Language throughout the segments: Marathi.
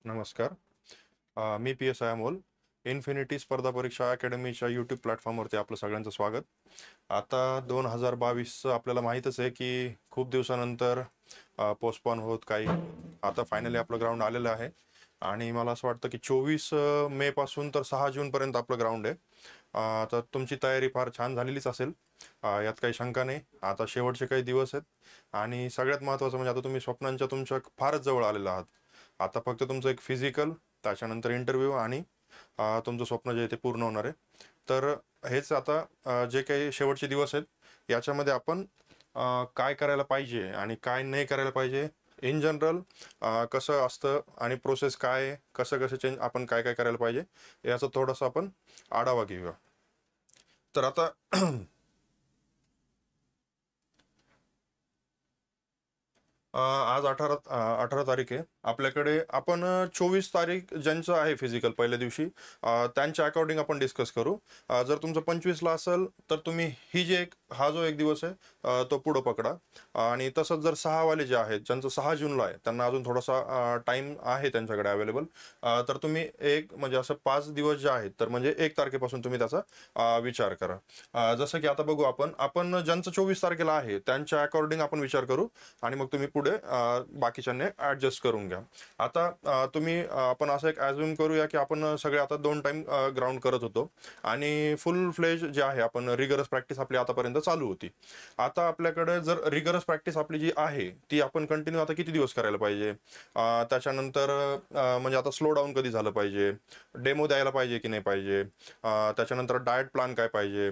नमस्कार. मी पी.एस.आय. अमोल. इन्फिनिटी स्पर्धा परीक्षा अकॅडमीच्या यूट्यूब प्लॅटफॉर्मवरती आपलं सगळ्यांचं स्वागत. आता 2022चं आपल्याला माहीतच आहे की खूप दिवसानंतर पोस्टपॉन होत काही आता फायनली आपलं ग्राउंड आलेलं आहे आणि मला असं वाटतं की 24 मे पासून तर 6 जूनपर्यंत आपलं ग्राउंड आहे. तर तुमची तयारी फार छान झालेलीच असेल, यात काही शंका नाही. आता शेवटचे काही दिवस आहेत आणि सगळ्यात महत्त्वाचं म्हणजे आता तुम्ही स्वप्नांच्या तुमच्या फारच जवळ आलेला आहात. आता फक्त तुमचं एक फिजिकल, त्याच्यानंतर इंटरव्ह्यू आणि तुमचं स्वप्न जे आहे ते पूर्ण होणार आहे. तर हेच आता जे काही शेवटचे दिवस आहेत याच्यामध्ये आपण काय करायला पाहिजे आणि काय नाही करायला पाहिजे, इन जनरल कसं असतं आणि प्रोसेस काय आहे, कसं कसं चेंज आपण काय काय करायला पाहिजे याचा थोडासा आपण आढावा घेऊया. तर आता आज 18 तारीख आहे आपल्याकडे. आपण 24 तारीख ज्यांचं आहे फिजिकल पहिल्या दिवशी, त्यांच्या अकॉर्डिंग आपण डिस्कस करू. जर तुमचं 25ला असेल तर तुम्ही ही जे हा जो एक दिवस आहे तो पुढं पकडा. आणि तसंच जर 6 वाले जे आहेत ज्यांचं 6 जूनला आहे त्यांना अजून थोडासा टाईम आहे त्यांच्याकडे अवेलेबल, तर तुम्ही एक म्हणजे असं 5 दिवस जे आहेत तर म्हणजे 1 तारखेपासून तुम्ही त्याचा विचार करा. जसं की आता बघू आपण आपण ज्यांचं 24 तारखेला आहे त्यांच्या अकॉर्डिंग आपण विचार करू आणि मग तुम्ही पुढे बाकीच्यांनी ॲडजस्ट करून घ्या. आता तुम्ही आपण असं एक ॲझ्युम करूया की आपण सगळे आता 2 टाईम ग्राउंड करत होतो आणि फुल फ्लेज जे आहे आपण रिगरस प्रॅक्टिस आपली आतापर्यंत चालू होती. आता आपल्याकडे जर रिगरस प्रॅक्टिस आपली जी आहे ती आपण कंटिन्यू आता किती दिवस करायला पाहिजे, त्याच्यानंतर म्हणजे आता स्लो डाऊन कधी झालं पाहिजे, डेमो द्यायला पाहिजे की नाही पाहिजे, त्याच्यानंतर डाएट प्लॅन काय पाहिजे,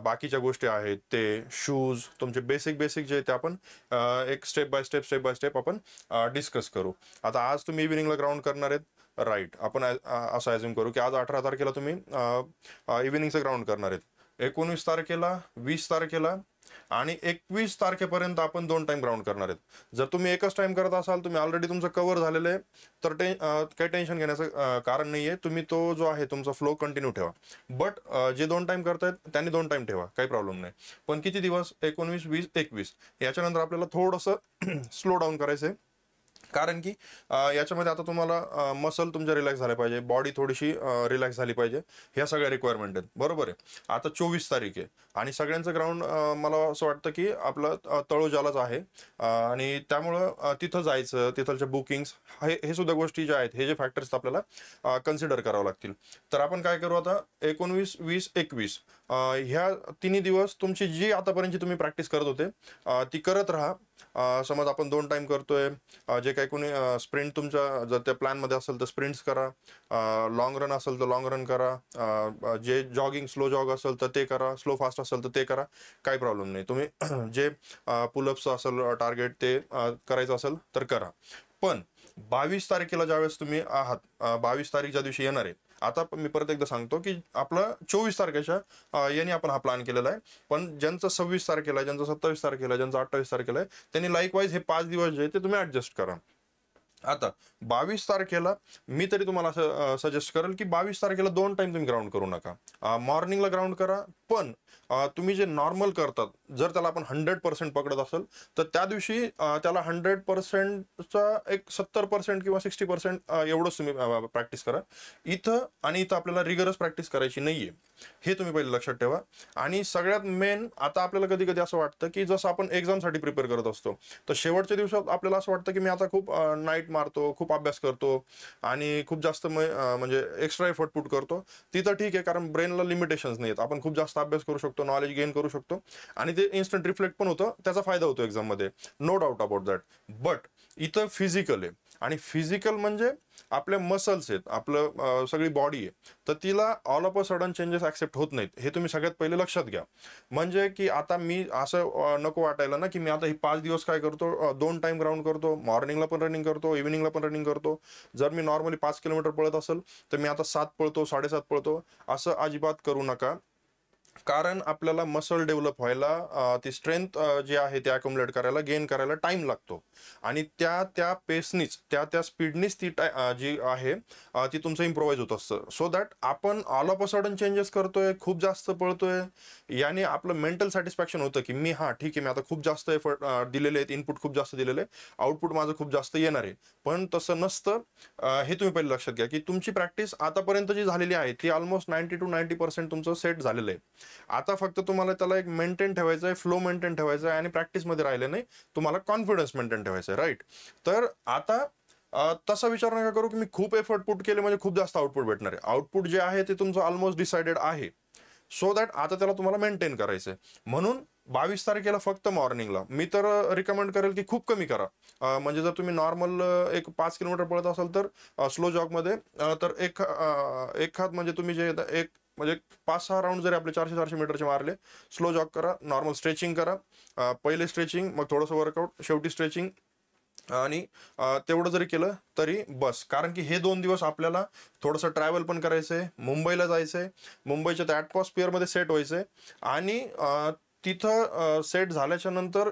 बाकीच्या गोष्टी आहेत ते शूज तुमचे बेसिक बेसिक जे ते आपण एक स्टेप बाय स्टेप आपण डिस्कस करू. आता आज तुम्ही इव्हिनिंगला ग्राउंड करणार आहेत, राईट. आपण असं ॲझ्युम करू की आज 18 तारखेला तुम्ही इव्हिनिंगचं ग्राउंड करणार आहेत. 19 तारखेला, 20 तारखेला आणि 21 तारखेपर्यंत आपण 2 टाईम ग्राउंड करणार आहेत. जर तुम्ही एकच टाईम करत असाल, तुम्ही ऑलरेडी तुमचं कव्हर झालेलं आहे, तर काही टेन्शन घेण्याचं कारण नाही आहे. तुम्ही तो जो आहे तुमचा फ्लो कंटिन्यू ठेवा. बट जे 2 टाईम करतायत त्यांनी 2 टाईम ठेवा, काही प्रॉब्लेम नाही. पण किती दिवस? 19, 20, 21. याच्यानंतर आपल्याला थोडंसं स्लो डाऊन करायचं आहे. कारण की याच्यामध्ये आता तुम्हाला मसल तुमच्या रिलॅक्स झाल्या पाहिजे, बॉडी थोडीशी रिलॅक्स झाली पाहिजे. ह्या सगळ्या रिक्वायरमेंट आहेत, बरोबर आहे. आता 24 तारीख आहे आणि सगळ्यांचं ग्राउंड मला असं वाटतं की आपलं तळोजालाच आहे. आणि त्यामुळं तिथं जायचं, तिथलच्या बुकिंग्स हे सुद्धा गोष्टी ज्या आहेत, हे जे फॅक्टर्स आपल्याला कन्सिडर करावं लागतील. तर आपण काय करू आता, 19, 20, 21 ह्या तिन्ही दिवस तुमची जी आतापर्यंत तुम्ही प्रॅक्टिस करत होते ती करत राहा. समज आपण 2 टाईम करतोय, जे काही कोणी स्प्रिंट तुमच्या जर त्या प्लॅनमध्ये असेल तर स्प्रिंट्स करा, लॉंग रन असेल तर लॉंग रन करा, जे जॉगिंग स्लो जॉग असेल तर ते करा, स्लो फास्ट असेल तर ते करा, काही प्रॉब्लेम नाही. तुम्ही जे पुलअप्स असेल टार्गेट ते करायचं असेल तर करा. पण 22 तारखेला ज्यावेळेस तुम्ही आहात, 22 तारीख ज्या दिवशी येणार आहे, आता मी परत एकदा सांगतो की आपलं 24 तारखेच्या याने आपण हा प्लॅन केलेला आहे. पण ज्यांचं 26 तारखेला आहे, ज्यांचं 27 तारखेला आहे, ज्यांचं 28 तारखेला आहे, त्यांनी लाईकवाईज हे 5 दिवस जे आहे ते तुम्ही ॲडजस्ट करा. आता 22 तारखेला मी तरी तुम्हाला असं सजेस्ट करेल की 22 तारखेला 2 टाईम तुम्ही ग्राउंड करू नका. मॉर्निंगला ग्राउंड करा, पण तुम्ही जे नॉर्मल करतात जर त्याला आपण 100% पकडत असेल तर त्या दिवशी त्याला 100%चा एक 70% किंवा 60% एवढंच तुम्ही प्रॅक्टिस करा. इथं आपल्याला रिगरस प्रॅक्टिस करायची नाही आहे, हे तुम्ही पहिले लक्षात ठेवा. आणि सगळ्यात मेन, आता आपल्याला कधी कधी असं वाटतं की जसं आपण एक्झामसाठी प्रिपेअर करत असतो तर शेवटच्या दिवसात आपल्याला असं वाटतं की मी आता खूप नाईट मारतो, खूप अभ्यास करतो आणि खूप जास्त म्हणजे एक्स्ट्रा एफर्ट पुट करतो. तिथं ठीक आहे, कारण ब्रेनला लिमिटेशन्स नाही आहेत. आपण खूप जास्त अभ्यास करू शकतो, नॉलेज गेन करू शकतो आणि ते इन्स्टंट रिफ्लेक्ट पण होतं, त्याचा फायदा होतो एक्झाममध्ये, no doubt about that. But इथं फिजिकल आहे आणि फिजिकल म्हणजे आपल्या मसल्स आहेत, आपलं सगळी बॉडी आहे, तर तिला all of a sudden changes accept होत नाहीत. हे तुम्ही सगळ्यात पहिले लक्षात घ्या. म्हणजे की आता मी असं नको वाटायला ना की मी आता ही 5 दिवस काय करतो, 2 टाईम ग्राउंड करतो, मॉर्निंगला पण रनिंग करतो, इव्हिनिंगला पण रनिंग करतो. जर मी नॉर्मली 5 किलोमीटर पळत असेल तर मी आता 7 पळतो, 7.5 पळतो, असं अजिबात करू नका. कारण आपल्याला मसल डेव्हलप व्हायला ती स्ट्रेंथ जी आहे ती अकोमुलेट करायला, गेन करायला टाइम लागतो. आणि त्या पेसनीच, त्या स्पीडनीच ती जी आहे ती तुमचं इम्प्रोवाइज होत असतं. सो दॅट आपण all of a sudden changes करतोय, खूप जास्त पळतोय, याने आपलं मेंटल सॅटिस्फॅक्शन होतं की मी ठीक आहे, मी आता खूप जास्त एफर्ट दिलेले आहेत, इनपुट खूप जास्त दिलेले आहे, आउटपुट माझं खूप जास्त येणार आहे. पण तसं नसतं. हे तुम्ही पहिले लक्षात घ्या की तुमची प्रॅक्टिस आतापर्यंत जी झालेली आहे ती ऑलमोस्ट 90% तुमचं सेट झालेलं आहे. आता फक्त तुम्हाला त्याला एक मेंटेन ठेवायचं आहे, फ्लो मेंटेन ठेवायचा आहे आणि प्रॅक्टिसमध्ये राहिले नाही, तुम्हाला कॉन्फिडन्स मेंटेन ठेवायचं आहे, राईट? तर आता तसा विचार नका करू की मी खूप एफर्ट पुट केले म्हणजे खूप जास्त आउटपुट भेटणार आहे. आउटपुट जे आहे ते तुमचं ऑलमोस्ट डिसाइडेड आहे. सो दॅट आता त्याला तुम्हाला मेंटेन करायचं आहे. म्हणून 22 तारखेला फक्त मॉर्निंगला मी तर रिकमेंड करेल की खूप कमी करा. म्हणजे जर तुम्ही नॉर्मल एक 5 किलोमीटर पळत असाल तर स्लो जॉगमध्ये तर एक हात म्हणजे तुम्ही जे एक म्हणजे 5-6 राऊंड जरी आपले 400-400 मीटरचे मारले, स्लो जॉग करा, नॉर्मल स्ट्रेचिंग करा. पहिले स्ट्रेचिंग, मग थोडंसं वर्कआउट, शेवटी स्ट्रेचिंग. आणि तेवढं जरी केलं तरी बस. कारण की हे 2 दिवस आपल्याला थोडंसं ट्रॅव्हल पण करायचंय, मुंबईला जायचंय, मुंबईच्या त्या ॲटमॉस्फिअरमध्ये सेट व्हायचंय. आणि तिथं सेट झाल्याच्या नंतर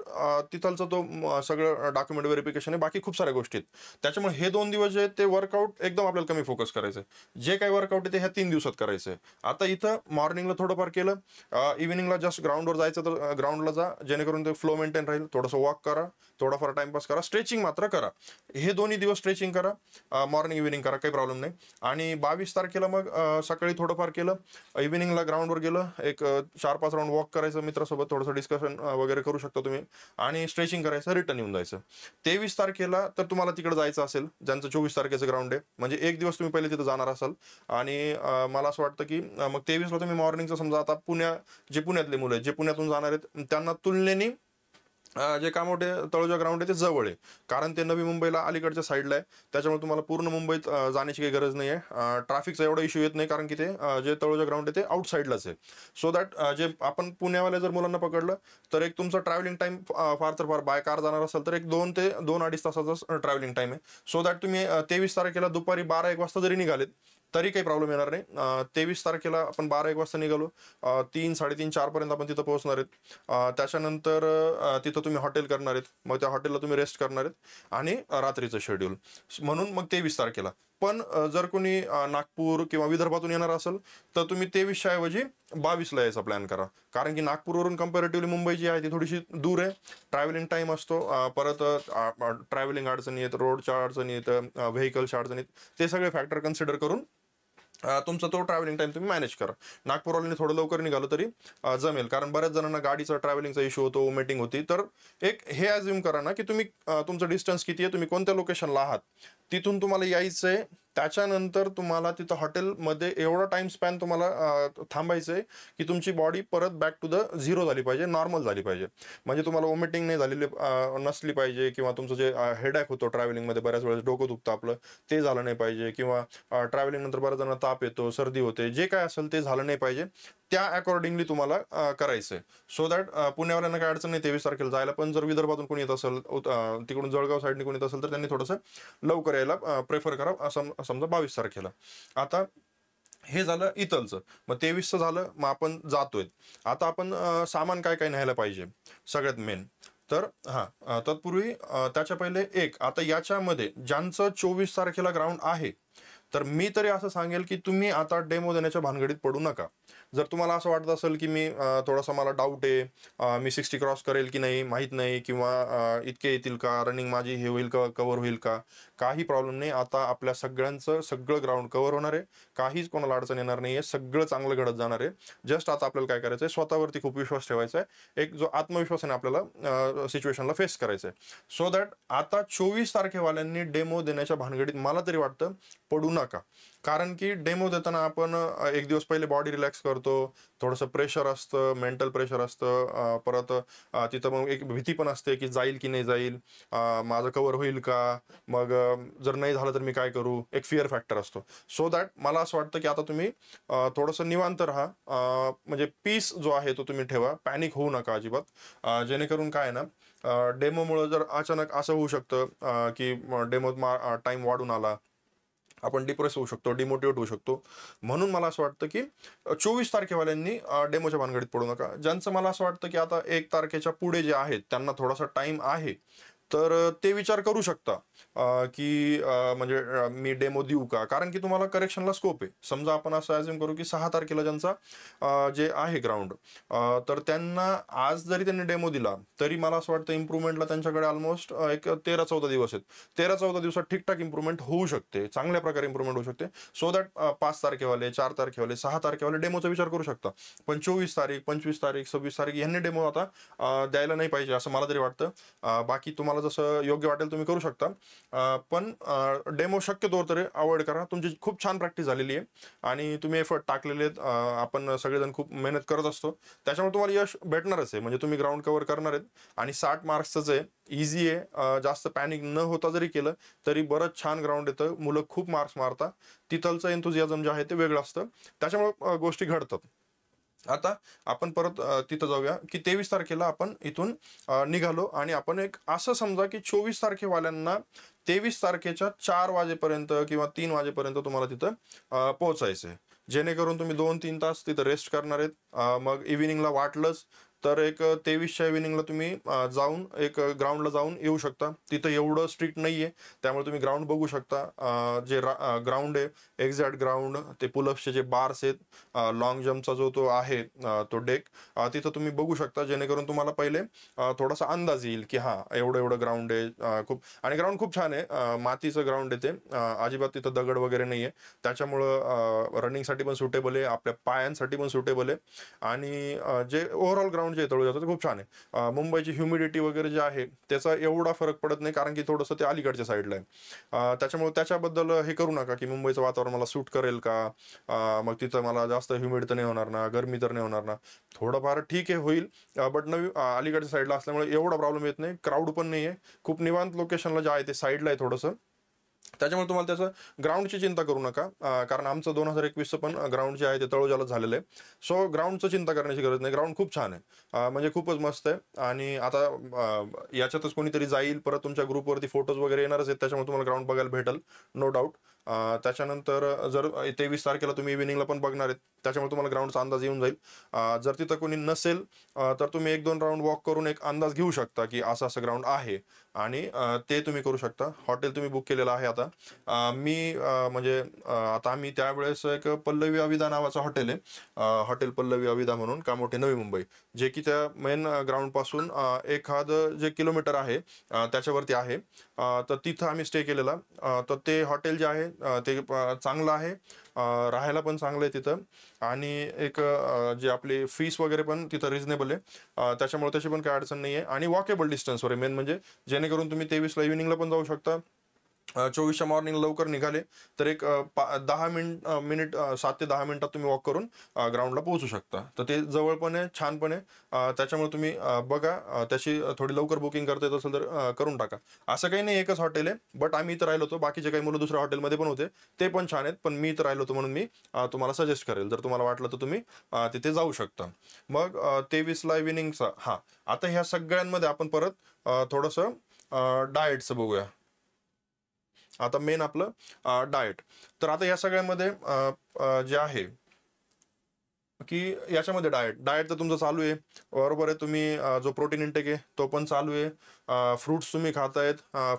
तिथलचं तो सगळं डॉक्युमेंट व्हेरिफिकेशन आहे, बाकी खूप साऱ्या गोष्टी आहेत. त्याच्यामुळे हे 2 दिवस जे आहेत ते वर्कआउट एकदम आपल्याला कमी फोकस करायचं आहे. जे काही वर्कआउट आहे ते ह्या 3 दिवसात करायचं आहे. आता इथं मॉर्निंगला थोडंफार केलं, इव्हिनिंगला जस्ट ग्राउंडवर जायचं तर ग्राउंडला जा, जेणेकरून ते फ्लो मेंटेन राहील. थोडंसं वॉक करा, थोडाफार टाइमपास करा, स्ट्रेचिंग मात्र करा. हे दोन्ही दिवस स्ट्रेचिंग करा, मॉर्निंग इव्हिनिंग करा, काही प्रॉब्लेम नाही. आणि 22 तारखेला मग सकाळी थोडंफार केलं, इव्हिनिंगला ग्राउंडवर गेलं, एक 4-5 राऊंड वॉक करायचं, मित्रासोबत थोडंसं डिस्कशन वगैरे करू शकता तुम्ही, आणि स्ट्रेचिंग करायचं, रिटर्न येऊन जायचं. 23 तारखेला तर तुम्हाला तिकडे जायचं असेल, ज्यांचं 24 तारखेचं ग्राउंड आहे, म्हणजे एक दिवस तुम्ही पहिले तिथं जाणार असाल. आणि मला असं वाटतं की मग 23ला तुम्ही मॉर्निंगचं समजा, आता जे पुण्यातले मुलं आहेत, जे पुण्यातून जाणार आहेत, त्यांना तुलनेने जे कामोठे तळोजा ग्राउंड आहे ते जवळ आहे. कारण ते नवी मुंबईला अलीकडच्या साईडला आहे. त्याच्यामुळे तुम्हाला पूर्ण मुंबईत जाण्याची काही गरज नाही आहे. ट्रॅफिकचा एवढा इश्यू येत नाही, कारण की ते जे तळोजा ग्राउंड आहे ते आउटसाईडलाच आहे. सो दॅट जे आपण पुण्यावाल्या जर मुलांना पकडलं तर एक तुमचा ट्रॅव्हलिंग टाईम फार तर फार, बाय कार जाणार असाल तर एक 2 ते 2-2.5 तासाचा ट्रॅव्हलिंग टाईम आहे. सो दॅट तुम्ही 23 तारखेला दुपारी 12-1 वाजता जरी निघालेत तरी काही प्रॉब्लेम येणार नाही. 23 तारखेला आपण 12-1 वाजता निघालो, 3-3:30-4 पर्यंत आपण तिथं पोहोचणार आहेत. त्याच्यानंतर तिथं तुम्ही हॉटेल करणार आहेत, मग त्या हॉटेलला तुम्ही रेस्ट करणार आहेत, आणि रात्रीचं शेड्यूल. म्हणून मग 23 तारखेला. पण जर कोणी नागपूर किंवा विदर्भातून येणार असेल तर तुम्ही 23च्या ऐवजी 22ला यायचा प्लॅन करा. कारण की नागपूरवरून कम्पॅरेटिव्हली मुंबई जी आहे ती थोडीशी दूर आहे, ट्रॅव्हलिंग टाईम असतो, परत ट्रॅव्हलिंग अडचणी आहेत, रोडच्या अडचणी आहेत, व्हेकल्सच्या अडचणी आहेत, ते सगळे फॅक्टर कन्सिडर करून तुमचा तो ट्रॅव्हलिंग टाइम तुम्ही मॅनेज करा. नागपूरवाल्यांनी थोडं लवकर निघालो तरी जमेल, कारण बऱ्याच जणांना गाडीचा ट्रॅव्हलिंगचा इश्यू होतो, मीटिंग होती. तर एक हे अज्युम करा ना की तुम्ही तुमचं डिस्टन्स किती आहे, तुम्ही कोणत्या लोकेशनला आहात, तिथून तुम्हाला यायचंय. त्याच्यानंतर तुम्हाला तिथं हॉटेलमध्ये एवढा टाइम स्पॅन तुम्हाला थांबायचंय की तुमची बॉडी परत बॅक टू द झिरो झाली पाहिजे, नॉर्मल झाली पाहिजे. म्हणजे तुम्हाला वॉमिटिंग नाही झालेली नसली पाहिजे, किंवा तुमचं जे हेडॅक होतो ट्रॅव्हलिंगमध्ये, बऱ्याच वेळेस डोकं दुखतं आपलं, ते झालं नाही पाहिजे, किंवा ट्रॅव्हलिंग नंतर बऱ्याच जणांना ताप येतो, सर्दी होते, जे काय असेल ते झालं नाही पाहिजे. त्या अकॉर्डिंगली तुम्हाला करायचंय. सो दॅट पुण्यावाल्यांना काय अडचण नाही 23 तारखेला जायला. पण जर विदर्भातून कोणी येत असेल, तिकडून जळगाव साईडने कोणी येत असेल, तर त्यांनी थोडंसं लवकर यायला प्रेफर करा, असं समजा 22 तारखेला. आता हे झालं इथलचं. मग 23चं झालं, मग आपण जातोय. आता आपण सामान काय काय न्यायला पाहिजे सगळ्यात मेन. तर तत्पूर्वी त्याच्या पहिले आता याच्यामध्ये ज्यांचं 24 तारखेला ग्राउंड आहे, तर मी तरी असं सांगेल की तुम्ही आता डेमो देण्याच्या भानगडीत पडू नका. जर तुम्हाला असं वाटत असेल की मी थोडासा मला डाऊट आहे, मी 60 क्रॉस करेल की नाही माहीत नाही, किंवा इतके येतील का, रनिंग माझी हे होईल का, कव्हर होईल का, काही प्रॉब्लेम नाही. आता आपल्या सगळ्यांचं सगळं ग्राउंड कव्हर होणार आहे, काहीच कोणाला अडचण येणार नाही आहे, सगळं चांगलं घडत जाणार आहे. जस्ट आता आपल्याला काय करायचं आहे, स्वतःवरती खूप विश्वास ठेवायचा आहे, एक जो आत्मविश्वास आहे आपल्याला सिच्युएशनला फेस करायचं आहे. सो दॅट आता 24 तारखेवाल्यांनी डेमो देण्याच्या भानगडीत मला तरी वाटतं पडू नका. कारण की डेमो देताना आपण एक दिवस पहिले बॉडी रिलॅक्स करतो, थोडंसं प्रेशर असतं, मेंटल प्रेशर असतं, परत तिथं मग एक भीती पण असते की जाईल की नाही जाईल, माझं कव्हर होईल का, मग जर नाही झालं तर मी काय करू, एक फिअर फॅक्टर असतो. सो दॅट मला असं वाटतं की आता तुम्ही थोडंसं निवांत राहा, म्हणजे पीस जो आहे तो तुम्ही ठेवा, पॅनिक होऊ नका अजिबात. जेणेकरून काय ना, डेमोमुळं जर अचानक असं होऊ शकतं की डेमोत टाईम वाढून आला, आपण डिप्रेस होऊ शकतो, डिमोटिवेट होऊ शकतो. म्हणून मला असं वाटतं की 24 तारखेवाल्यांनी डेमोच्या भानगडीत पडू नका. ज्यांचं मला असं वाटतं की आता 1 तारखेच्या पुढे जे आहेत त्यांना थोडासा टाइम आहे, तर ते विचार करू शकता की म्हणजे मी डेमो देऊ का? कारण की तुम्हाला करेक्शनला स्कोप आहे. समजा आपण असं अझ्युम करू की 6 तारखेला ज्यांचा जे आहे ग्राउंड, तर त्यांना आज जरी त्यांनी डेमो दिला, तरी मला असं वाटतं इम्प्रूव्हमेंटला त्यांच्याकडे ऑलमोस्ट एक 13-14 दिवस आहेत. 13-14 दिवसात ठीकठाक इम्प्रूव्हमेंट होऊ शकते. चांगल्या प्रकारे इम्प्रूव्हमेंट होऊ शकते. सो दॅट 5 तारखेवाले, 4 तारखेवाले, 6 तारखेवाले डेमोचा विचार करू शकता. पण 24 तारीख, 25 तारीख, 26 तारीख यांनी डेमो आता द्यायला नाही पाहिजे असं मला तरी वाटतं. बाकी तुम्हाला जसं योग्य वाटेल तुम्ही करू शकता. पण डेमो शक्यतो तरी अवॉइड करा. तुमची खूप छान प्रॅक्टिस झालेली आहे आणि तुम्ही एफर्ट टाकलेले आहेत. आपण सगळेजण खूप मेहनत करत असतो. त्याच्यामुळे तुम्हाला यश भेटणारच आहे. म्हणजे तुम्ही ग्राउंड कव्हर करणार आहेत आणि 60 मार्क्सचंच आहे. इझी आहे. जास्त पॅनिक न होता जरी केलं तरी बरंच छान ग्राउंड येतं. मुलं खूप मार्क्स मारतात. तिथलचं एन्थुझियाझम जे आहे ते वेगळं असतं. त्याच्यामुळे गोष्टी घडतात. आता आपण परत तिथं जाऊया की 23 तारखेला आपण इथून निघालो आणि आपण एक असं समजा की 24 तारखेवाल्यांना 23 तारखेच्या 4 वाजेपर्यंत किंवा 3 वाजेपर्यंत तुम्हाला तिथं पोहोचायचं आहे. जेणेकरून तुम्ही 2-3 तास तिथं रेस्ट करणार आहेत. मग इव्हिनिंगला वाटलंच तर एक 23च्या इव्हिनिंगला तुम्ही जाऊन एक ग्राउंडला जाऊन येऊ शकता. तिथं एवढं स्ट्रिक्ट नाही आहे. त्यामुळे तुम्ही ग्राउंड बघू शकता. जे ग्राउंड आहे, एक्झॅक्ट ग्राउंड, ते पुलअप्सचे जे बार्स आहेत, लाँग जम्पचा जो तो आहे तो डेक, तिथं तुम्ही बघू शकता. जेणेकरून तुम्हाला पहिले थोडासा अंदाज येईल की हां, एवढं एवढं ग्राउंड आहे. खूप आणि ग्राउंड खूप छान आहे. मातीचं ग्राउंड आहे ते. अजिबात तिथं दगड वगैरे नाही आहे. त्याच्यामुळं रनिंगसाठी पण सुटेबल आहे, आपल्या पायांसाठी पण सुटेबल आहे. आणि जे ओव्हरऑल ग्राउंड जे तळोजाचं ते खूप छान आहे. मुंबईची ह्युमिडिटी वगैरे जे आहे त्याचा एवढा फरक पडत नाही, कारण की थोडंसं ते अलीकडच्या साईडला आहे. त्याच्यामुळे त्याच्याबद्दल हे करू नका की मुंबईचं वातावरण मला सूट करेल का, मग तिथं मला जास्त ह्युमिड तर नाही होणार ना, गरमी तर नाही होणार ना. थोडंफार ठीक आहे, होईल. बट अलीकडच्या साईडला असल्यामुळे एवढा प्रॉब्लेम येत नाही. क्राऊड पण नाही आहे. खूप निवांत लोकेशनला जे आहे ते साईडला आहे थोडंसं. त्याच्यामुळे तुम्हाला त्याचं ग्राउंडची चिंता करू नका. कारण आमचं 2021चं पण ग्राउंड जे आहे ते तळोजाला झालेलं आहे. सो ग्राउंडचं चिंता करण्याची गरज नाही. ग्राउंड खूप छान आहे. म्हणजे खूपच मस्त आहे. आणि आता याच्यातच कोणीतरी जाईल, परत तुमच्या ग्रुपवरती फोटोज वगैरे येणारच आहेत. त्याच्यामुळे तुम्हाला ग्राउंड बघायला भेटेल, नो डाऊट. त्याच्यानंतर जर 23 तारखेला तुम्ही इव्हिनिंगला पण बघणार आहेत, त्याच्यामुळे तुम्हाला ग्राउंडचा अंदाज येऊन जाईल. जर तिथं कोणी नसेल तर तुम्ही 1-2 राऊंड वॉक करून एक अंदाज घेऊ शकता की असं असं ग्राउंड आहे. आणि ते तुम्ही करू शकता. हॉटेल तुम्ही बुक केलेलं आहे आता. मी म्हणजे आता आम्ही त्यावेळेस एक पल्लवी अविदा नावाचं हॉटेल आहे, हॉटेल पल्लवी अविदा म्हणून, कामोठे, नवी मुंबई, जे की त्या मेन ग्राउंडपासून एखादं जे किलोमीटर आहे त्याच्यावरती आहे. तर तिथं आम्ही स्टे केलेला. तर ते हॉटेल जे आहे ते चांगलं आहे. राहायला पण चांगलं आहे तिथं. आणि एक जे आपली फीस वगैरे पण तिथं रिजनेबल आहे. त्याच्यामुळे त्याची पण काही अडचण नाही आहे. आणि वॉकेबल डिस्टन्सवर आहे मेन म्हणजे, जेणेकरून तुम्ही 23ला इव्हिनिंगला पण जाऊ शकता. 24च्या मॉर्निंग लवकर निघाले तर एक 10 मिनिट 7 ते 10 मिनिटात तुम्ही वॉक करून ग्राउंडला पोहोचू शकता. तर ते जवळ पण आहे, छान पण आहे. त्याच्यामुळे तुम्ही बघा, त्याची थोडी लवकर बुकिंग करता येत असेल तर करून टाका. असं काही नाही एकच हॉटेल आहे, बट आम्ही इथं राहिलो होतो. बाकीचे काही मुलं दुसऱ्या हॉटेलमध्ये पण होते, ते पण छान आहेत. पण मी इथं राहिलो होतो म्हणून मी तुम्हाला सजेस्ट करेल. जर तुम्हाला वाटलं तर तुम्ही तिथे जाऊ शकता. मग 23ला इव्हिनिंगचा, हां, आता ह्या सगळ्यांमध्ये आपण परत थोडंसं डाएटचं बघूया. आता मेन आपलं डाएट. तर आता या सगळ्यामध्ये जे आहे की याच्यामध्ये डाएट तर तुमचं चालू आहे, बरोबर आहे. तुम्ही जो प्रोटीन इंटेक आहे तो पण चालू आहे. फ्रुट्स तुम्ही खातायत.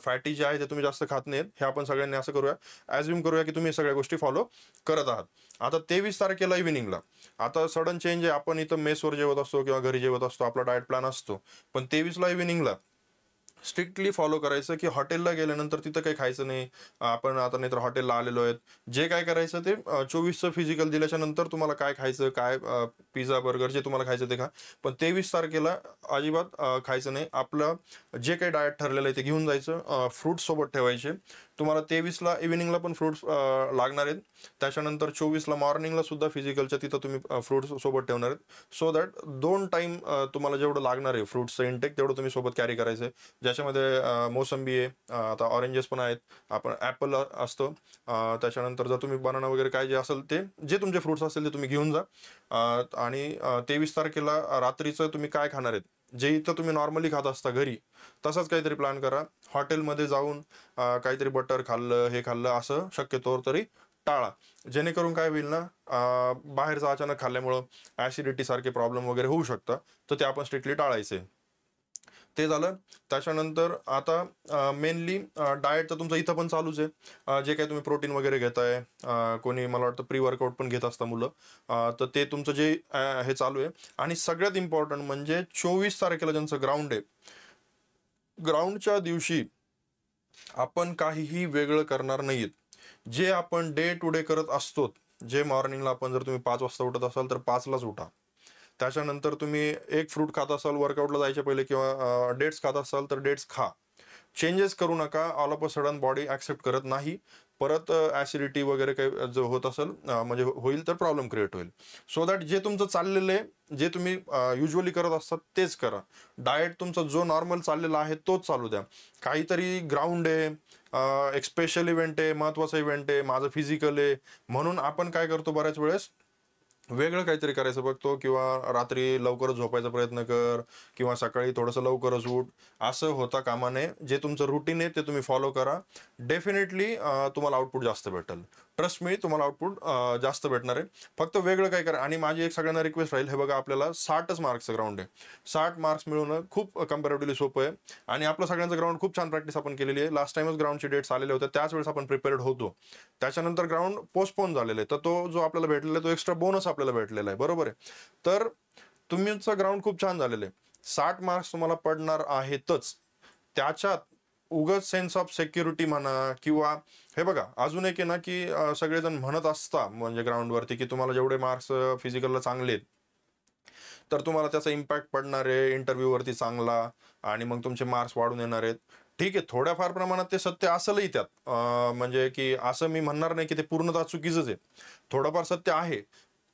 फॅटी जे आहे ते तुम्ही जास्त खात नाहीत. हे आपण सगळ्यांनी असं करूया, ॲज्युम करूया की तुम्ही सगळ्या गोष्टी फॉलो करत आहात. आता 23 तारखेला इव्हिनिंगला आता सडन चेंज आहे. आपण इथं मेसवर जेवत असतो किंवा घरी जेवत असतो, आपला डाएट प्लॅन असतो. पण 23ला इव्हिनिंगला स्ट्रिक्टली फॉलो करायचं की हॉटेलला गेल्यानंतर तिथं काही खायचं नाही. आपण आता नाहीतर हॉटेलला आलेलो आहेत, जे काय करायचं ते 24चं फिजिकल दिल्याच्या नंतर तुम्हाला काय खायचं, काय पिझ्झा बर्गर जे तुम्हाला खायचं ते खा. पण 23 तारखेला अजिबात खायचं नाही. आपलं जे काही डाएट ठरलेलं आहे ते घेऊन जायचं. फ्रूट्स सोबत ठेवायचे. तुम्हाला 23ला इव्हिनिंगला पण फ्रुट्स लागणार आहेत. त्याच्यानंतर 24ला मॉर्निंगला सुद्धा फिजिकलच्या तिथं तुम्ही फ्रुट्स सोबत ठेवणार आहेत. सो दॅट 2 टाईम तुम्हाला जेवढं लागणार आहे फ्रुट्सचं इंटेक तेवढं तुम्ही सोबत कॅरी करायचं आहे. ज्याच्यामध्ये मोसंबी आहे, आता ऑरेंजेस पण आहेत, आपण ॲपल असतो. त्याच्यानंतर जर तुम्ही बनाना वगैरे काय जे असेल ते, जे तुमचे फ्रुट्स असतील ते तुम्ही घेऊन जा. आणि 23 तारखेला रात्रीचं तुम्ही काय खाणार आहेत जे इथं तुम्ही नॉर्मली खात असता घरी तसंच काहीतरी प्लॅन करा. हॉटेलमध्ये जाऊन काहीतरी बटर खाल्लं, हे खाल्लं असं शक्यतोवर तरी टाळा. जेणेकरून काय होईल ना, बाहेरचं अचानक खाल्ल्यामुळं ॲसिडिटी सारखे प्रॉब्लेम वगैरे होऊ शकतात, तर ते आपण स्ट्रिक्टली टाळायचे. ते झालं. त्याच्यानंतर आता मेनली डाएट तर तुमचं इथं पण चालूच आहे. जे काही तुम्ही प्रोटीन वगैरे घेताय, कोणी मला वाटतं प्री वर्कआउट पण घेत असता मुलं, तर ते तुमचं जे हे चालू आहे. आणि सगळ्यात इम्पॉर्टंट म्हणजे 24 तारखेला ज्यांचं ग्राउंड आहे, ग्राउंडच्या दिवशी आपण काहीही वेगळं करणार नाहीत. जे आपण डे टू डे करत असतो, जे मॉर्निंगला आपण जर तुम्ही 5 वाजता उठत असाल तर 5लाच उठा. त्याच्यानंतर तुम्ही एक फ्रूट खात असाल वर्कआउटला जायच्या पहिले किंवा डेट्स खात असाल तर डेट्स खा. चेंजेस करू नका. All of a sudden body accept करत नाही. परत ॲसिडिटी वगैरे काही जो होत असेल, म्हणजे होईल तर प्रॉब्लेम क्रिएट होईल. सो दॅट जे तुमचं चाललेलं आहे, जे तुम्ही युजली करत असतात तेच करा. डाएट तुमचा जो नॉर्मल चाललेला आहे तोच चालू द्या. काहीतरी ग्राउंड आहे, एक स्पेशल इव्हेंट आहे, महत्त्वाचा इव्हेंट आहे, माझं फिजिकल आहे, म्हणून आपण काय करतो बऱ्याच वेळेस वेगळं काहीतरी करायचं बघतो, किंवा रात्री लवकरच झोपायचा प्रयत्न कर, किंवा सकाळी थोडंसं लवकरच उठ. असं होता कामा नये. जे तुमचं रुटीन आहे ते तुम्ही फॉलो करा. डेफिनेटली तुम्हाला आउटपुट जास्त भेटेल. ट्रस्ट मी, तुम्हाला आउटपुट जास्त भेटणार आहे. फक्त वेगळं काय करा. आणि माझी एक सगळ्यांना रिक्वेस्ट राहील, हे बघा आपल्याला 60च मार्क्सचं ग्राउंड आहे. 60 मार्क्स मिळवणं खूप कम्पॅरेटिव्हली सोपं आहे. आणि आपलं सगळ्यांचं ग्राउंड खूप छान प्रॅक्टिस आपण केलेली आहे. लास्ट टाइमच ग्राउंडची डेट्स आलेले होते, त्याच वेळेस आपण प्रिपेअर्ड होतो. त्याच्यानंतर ग्राउंड पोस्टपोन झालेलं आहे, तर तो जो आपल्याला भेटलेला आहे तो एक्स्ट्रा बोनस आपल्याला भेटलेला आहे, बरोबर आहे. तर तुमचं ग्राउंड खूप छान झालेलं आहे. 60 मार्क्स तुम्हाला पडणार आहेतच. त्याच्यात उगाच सेन्स ऑफ सिक्युरिटी म्हणा, किंवा हे बघा अजून एक आहे ना, की सगळेजण म्हणत असता म्हणजे ग्राउंडवरती, की तुम्हाला जेवढे मार्क्स फिजिकलला चांगले आहेत तर तुम्हाला त्याचा इम्पॅक्ट पडणार आहे इंटरव्ह्यूवरती चांगला, आणि मग तुमचे मार्क्स वाढून येणार आहेत. ठीक आहे, थोड्याफार प्रमाणात ते सत्य असेलही त्यात, म्हणजे की असं मी म्हणणार नाही की ते पूर्णतः चुकीचंच आहे. थोडंफार सत्य आहे.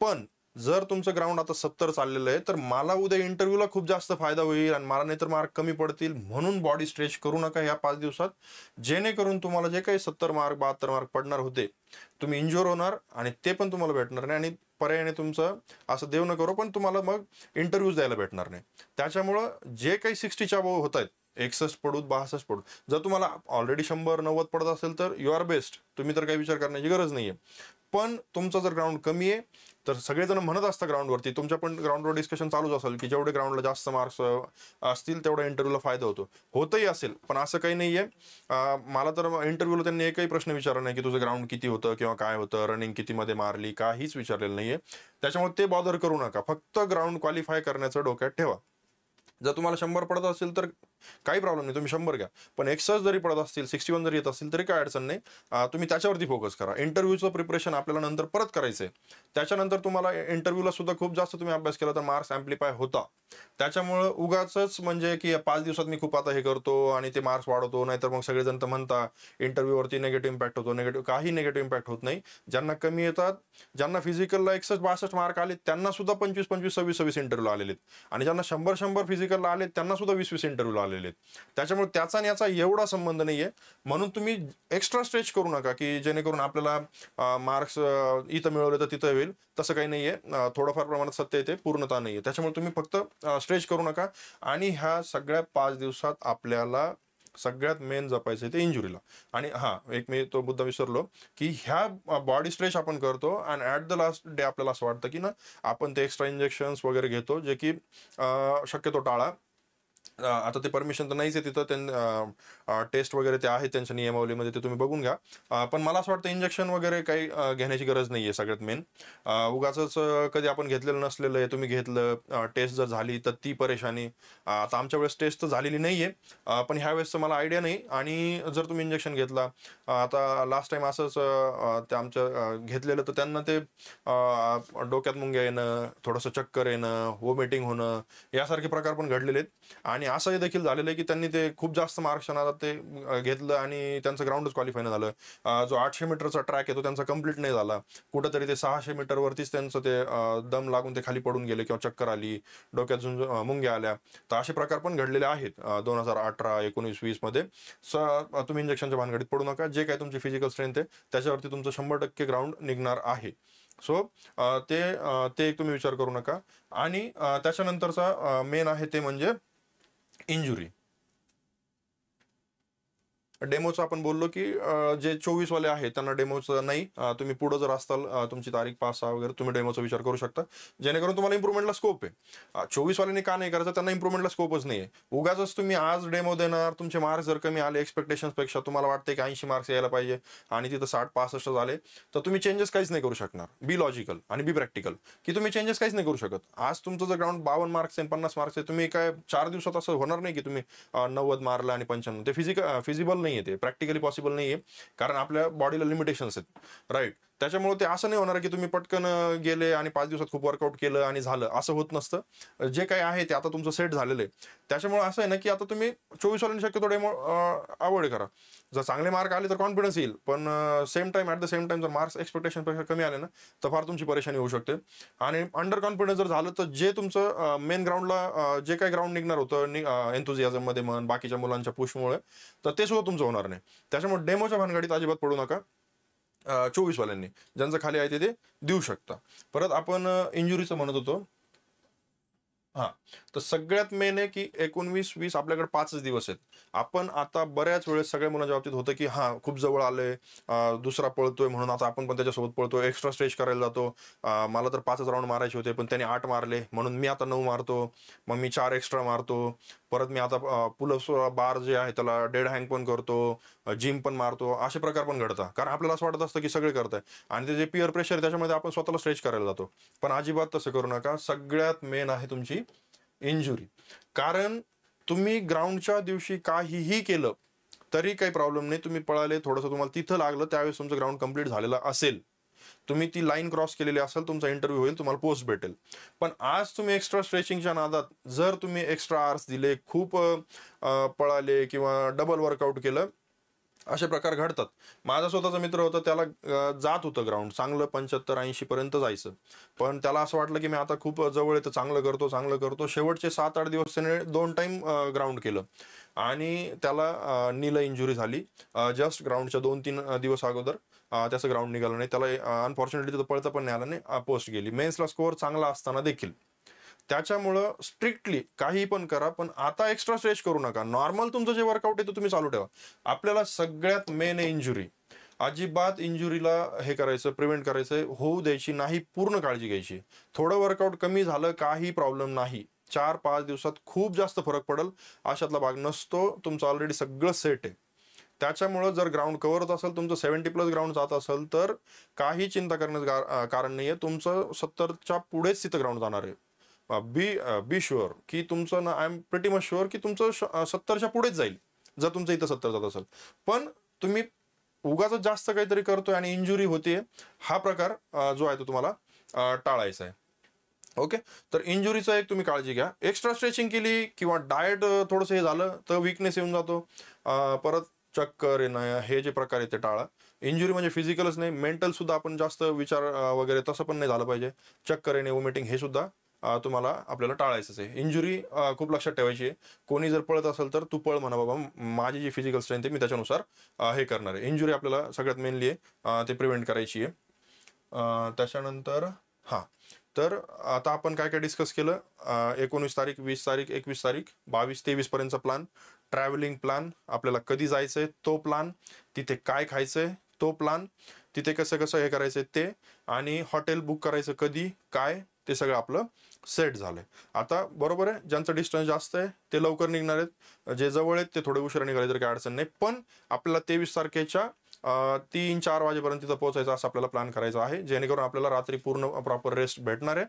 पण जर तुमचं ग्राउंड आता 70 चाललेलं आहे, तर मला उद्या इंटरव्ह्यूला खूप जास्त फायदा होईल आणि मला नाहीतर मार्क कमी पडतील, म्हणून बॉडी स्ट्रेच करू नका ह्या 5 दिवसात. जेणेकरून तुम्हाला जे काही 70 मार्क 72 मार्क पडणार होते, तुम्ही इंज्युअर होणार आणि ते पण तुम्हाला भेटणार नाही, आणि पर्यायाने तुमचं असं देव न करो पण तुम्हाला मग इंटरव्ह्यूज द्यायला भेटणार नाही. त्याच्यामुळं जे काही 60च्या अबोव होत आहेत, 61 पडूत 62 पडूत, जर तुम्हाला ऑलरेडी 100-90 पडत असेल तर यू आर बेस्ट, तुम्ही तर काही विचार करण्याची गरज नाहीये. पण तुमचं जर ग्राउंड कमी आहे, तर सगळेजण म्हणत असतात ग्राउंडवरती, तुमच्या पण ग्राउंडवर डिस्कशन चालूच असेल की जेवढे ग्राउंडला जास्त मार्क्स असतील तेवढा इंटरव्ह्यूला फायदा होतो. होतही असेल, पण असं काही नाहीये. मला तर इंटरव्ह्यूला त्यांनी एकही प्रश्न विचारला नाही की तुझं ग्राउंड किती होतं किंवा काय होतं, रनिंग किती मध्ये मारली, काहीच विचारलेलं नाहीये. त्याच्यामुळे ते बॉदर करू नका. फक्त ग्राउंड क्वालिफाय करण्याचं डोक्यात ठेवा. जर तुम्हाला 100 पडत असेल तर काही प्रॉब्लेम नाही, तुम्ही 100 घ्या. पण 61 जरी पडत असतील, 61 जरी येत असतील तरी काय अडचण नाही. तुम्ही त्याच्यावरती फोकस करा. इंटरव्ह्यूचं प्रिपरेशन आपल्याला नंतर परत करायचं आहे. त्याच्यानंतर तुम्हाला इंटरव्ह्यूला सुद्धा खूप जास्त तुम्ही अभ्यास केला तर मार्क्स ॲम्प्लिफाय होता. त्याच्यामुळं उगाचच म्हणजे की 5 दिवसात मी खूप आता हे करतो आणि ते मार्क्स वाढवतो, नाहीतर मग सगळेजण तर म्हणता इंटरव्ह्यूवरती निगेटिव्ह इम्पॅक्ट होतो. काही निगेटिव्ह इम्पॅक्ट होत नाही. ज्यांना कमी येतात, ज्यांना फिजिकलला 61-62 मार्क आले त्यांना सुद्धा 25-25, 26-26 इंटरव्ह्यू आलेले आहेत. आणि ज्यांना 100-100 फिजिकलला आले त्यांना सुद्धा 20-20 इंटरव्ह्यूला आलेले आहेत. त्याच्यामुळे त्याचा आणि याचा एवढा संबंध नाहीये. म्हणून तुम्ही एक्स्ट्रा स्ट्रेच करू नका की जेणेकरून आपल्याला मार्क्स इथं मिळवले तर तिथं होईल. तसं काही नाहीये. थोडंफार प्रमाणात सत्य येते, पूर्णतः नाहीये. त्याच्यामुळे तुम्ही फक्त स्ट्रेच करू नका. आणि ह्या सगळ्या 5 दिवसात आपल्याला सगळ्यात मेन जपायचं ते इंजुरीला. आणि एक मी तो मुद्दा विसरलो, की ह्या बॉडी स्ट्रेच आपण करतो आणि ॲट द लास्ट डे आपल्याला असं वाटतं की ना आपण ते एक्स्ट्रा इंजेक्शन्स वगैरे घेतो, जे की शक्यतो टाळा. आता ते परमिशन तर नाहीच आहे तिथं, टेस्ट वगैरे ते आहे त्यांच्या नियमावलीमध्ये, ते तुम्ही बघून घ्या. पण मला असं वाटतं इंजेक्शन वगैरे काही घेण्याची गरज नाही आहे. सगळ्यात मेन उगाचच कधी आपण घेतलेलं नसलेलं आहे, तुम्ही घेतलं, टेस्ट जर झाली तर ती परेशानी. आता आमच्या वेळेस टेस्ट तर झालेली नाही आहे, पण ह्या वेळेसचं मला आयडिया नाही. आणि जर तुम्ही इंजेक्शन घेतला, आता लास्ट टाइम असंच ते आमच्या घेतलेलं, तर त्यांना ते डोक्यात मुंग्या येणं, थोडंसं चक्कर येणं, वोमिटिंग होणं, यासारखे प्रकार पण घडलेले आहेत. आणि असंही देखील झालेलं आहे की त्यांनी ते खूप जास्त मार्क्सना ते घेतलं आणि त्यांचं ग्राउंडच क्वालिफाय नाही झालं. जो 800 मीटरचा ट्रॅक आहे तो त्यांचा कम्प्लीट नाही झाला. कुठंतरी ते 600 मीटरवरतीच त्यांचं ते दम लागून ते खाली पडून गेले, किंवा चक्कर आली, डोक्यात मुंग्या आल्या. तर असे प्रकार पण घडलेले आहेत 2018, 19, 20 मध्ये. तुम्ही इंजेक्शनच्या भानगडीत पडू नका. जे काय तुमची फिजिकल स्ट्रेंथ आहे त्याच्यावरती तुमचं 100% ग्राउंड निघणार आहे. सो ते एक तुम्ही विचार करू नका. आणि त्याच्यानंतरचा मेन आहे ते म्हणजे इंजुरी. डेमोचं आपण बोललो की जे 24 वाले आहेत त्यांना डेमोचं नाही, तुम्ही पुढे जर असताल तुमची तारीख 5-6 वगैरे, तुम्ही डेमोचा विचार करू शकता, जेणेकरून तुम्हाला इम्प्रुव्हमेंटला स्कोप आहे. 24 वाल्यांनी का नाही करायचं, त्यांना इम्प्रुव्हमेंटला स्कोपच नाही आहे. उगाच तुम्ही आज डेमो देणार, तुमचे मार्क्स जर कमी आले एक्सपेक्टेशन्स पेक्षा, तुम्हाला वाटते की 80 मार्क्स यायला पाहिजे आणि तिथं 60-65 झाले, तर तुम्ही चेंजेस काहीच नाही करू शकणार. बी लॉजिकल आणि बी प्रॅक्टिकल, की तुम्ही चेंजेस काहीच नाही करू शकत. आज तुमचं जर ग्राउंड 52 मार्क्स आहे, 50 मार्क्स आहे, तुम्ही काय 4 दिवसात असं होणार नाही की तुम्ही 90 मारलं आणि 95. ते फिजिबल नाही आहे, ते प्रॅक्टिकली पॉसिबल नाही आहे, कारण आपल्या बॉडीला लिमिटेशन्स आहेत, राईट. त्याच्यामुळे ते असं नाही होणार की तुम्ही पटकन गेले आणि 5 दिवसात खूप वर्कआउट केलं आणि झालं, असं होत नसतं. जे काही आहे ते आता तुमचं सेट झालेलं आहे. त्याच्यामुळे असं आहे ना की आता तुम्ही 24 वाल्यांनी शक्यतो डेमो अवॉइड करा. जर चांगले मार्क आले तर कॉन्फिडन्स येईल, पण same time at the same time जर मार्क्स एक्सपेक्टेशनपेक्षा कमी आले ना, तर फार तुमची परेशानी होऊ शकते. आणि अंडर कॉन्फिडन्स जर झालं तर जे तुमचं मेन ग्राउंडला जे काही ग्राउंड निघणार होतं एन्थुझियाझममध्ये म्हण, बाकीच्या मुलांच्या पुशमुळे, तर ते सुद्धा तुमचं होणार नाही. त्याच्यामुळे डेमोच्या भानगडीत अजिबात पडू नका. 24 वाल्यांनी ज्यांचं खाली आहे ते देऊ शकता. परत आपण इंजुरीचं म्हणत होतो. हा, तर सगळ्यात मेन आहे की 19-20 आपल्याकडे 5च दिवस आहेत. आपण आता बऱ्याच वेळेस सगळ्या मुलांच्या बाबतीत होतं की हा खूप जवळ आले, दुसरा पळतोय म्हणून आता आपण पण त्याच्यासोबत पळतोय, एक्स्ट्रा स्ट्रेच करायला जातो. मला तर 5च राऊंड मारायचे होते पण त्याने 8 मारले म्हणून मी आता 9 मारतो, मग मी 4 एक्स्ट्रा मारतो. परत मी आता पुलअप्स बार जे आहे त्याला डेड हँग पण करतो, जिम पण मारतो. असे प्रकार पण घडतात, कारण आपल्याला असं वाटत असतं की सगळे करताय आणि ते जे पिअर प्रेशर त्याच्यामध्ये आपण स्वतःला स्ट्रेच करायला जातो. पण अजिबात तसं करू नका. सगळ्यात मेन आहे तुमची इंजुरी. कारण तुम्ही ग्राउंडच्या दिवशी काहीही केलं तरी काही प्रॉब्लेम नाही. तुम्ही पळाले, थोडंसं तुम्हाला तिथं लागलं, त्यावेळेस तुमचं ग्राउंड कंप्लीट झालेलं असेल, तुम्ही ती लाईन क्रॉस केलेली असेल, तुमचा इंटरव्ह्यू होईल, तुम्हाला पोस्ट भेटेल. पण आज तुम्ही एक्स्ट्रा स्ट्रेचिंगच्या नादात जर तुम्ही एक्स्ट्रा आवर्स दिले, खूप पळाले किंवा डबल वर्कआउट केलं, असे प्रकार घडतात. माझा स्वतःचा मित्र होता, त्याला जात होतं ग्राउंड चांगलं 75-80 पर्यंत जायचं, पण त्याला असं वाटलं की मी आता खूप जवळ आहे तर चांगलं करतो. शेवटचे 7-8 दिवस त्याने 2 टाइम ग्राउंड केलं आणि त्याला नीला इंजुरी झाली. जस्ट ग्राउंडच्या 2-3 दिवस अगोदर त्याचं ग्राउंड निघालं नाही. त्याला अनफॉर्च्युनेटली तिथं पळता पण नाही आलं नाही, पोस्ट गेली. मेन्सला स्कोअर चांगला असताना देखील. त्याच्यामुळं स्ट्रिक्टली काही पण करा, पण आता एक्स्ट्रा स्ट्रेच करू नका. नॉर्मल तुमचं जे वर्कआउट आहे ते तुम्ही चालू ठेवा. आपल्याला सगळ्यात मेन इंजुरी, अजिबात इंजुरीला हे करायचं, प्रिव्हेंट करायचं होऊ द्यायची नाही, पूर्ण काळजी घ्यायची. थोडं वर्कआउट कमी झालं काही प्रॉब्लेम नाही, 4-5 दिवसात खूप जास्त फरक पडेल अशातला भाग नसतो. तुमचं ऑलरेडी सगळं सेट आहे. त्याच्यामुळं जर ग्राउंड कव्हर होत असेल, तुमचं 70+ ग्राउंड जात असेल, तर काही चिंता करण्याचं कारण नाहीये. तुमचं 70च्या पुढेच तिथं ग्राउंड जाणार आहे. बी शुअर की तुमचं ना, I am pretty much sure की तुमचं 70च्या पुढेच जाईल जर तुमचं इथं 70 जात असेल. पण तुम्ही उगाच जास्त काहीतरी करतोय आणि इंजुरी होते, हा प्रकार जो आहे तो तुम्हाला टाळायचा आहे. ओके, तर इंजुरीचा एक तुम्ही काळजी घ्या. एक्स्ट्रा स्ट्रेचिंग केली किंवा डाएट थोडंसं हे झालं तर विकनेस येऊन जातो. परत चक्कर येणं, हे जे प्रकार आहे ते टाळा. इंजुरी म्हणजे फिजिकलच नाही, मेंटल सुद्धा आपण जास्त विचार वगैरे तसं पण नाही झालं पाहिजे. चक्कर येणे, वॉमिटिंग हे सुद्धा तुम्हाला आपल्याला टाळायचंच आहे. इंजुरी खूप लक्षात ठेवायची आहे. कोणी जर पळत असेल तर तू पळ म्हणा बाबा, माझी जी फिजिकल स्ट्रेंथ आहे मी त्याच्यानुसार हे करणार आहे. इंजुरी आपल्याला सगळ्यात मेनली आहे ते प्रिव्हेंट करायची आहे. त्याच्यानंतर हां, तर आता आपण काय काय डिस्कस केलं. 19 तारीख, 20 तारीख, 21 तारीख, 22-23 पर्यंतचा प्लॅन, ट्रॅव्हलिंग प्लॅन, आपल्याला कधी जायचंय तो प्लॅन, तिथे काय खायचंय तो प्लॅन, तिथे कसं कसं हे करायचंय ते, आणि हॉटेल बुक करायचं कधी काय, ते सगळं आपलं सेट झालंय. आता बरोबर आहे, ज्यांचं डिस्टन्स जास्त आहे ते लवकर निघणार आहेत, जे जवळ आहेत ते थोडे उशिरा निघाले तर काही अडचण नाही. पण आपल्याला 23 तारखेच्या 3-4 वाजेपर्यंत तिथं पोहोचायचं असं आपल्याला प्लॅन करायचा आहे, जेणेकरून आपल्याला रात्री पूर्ण प्रॉपर रेस्ट भेटणार आहे,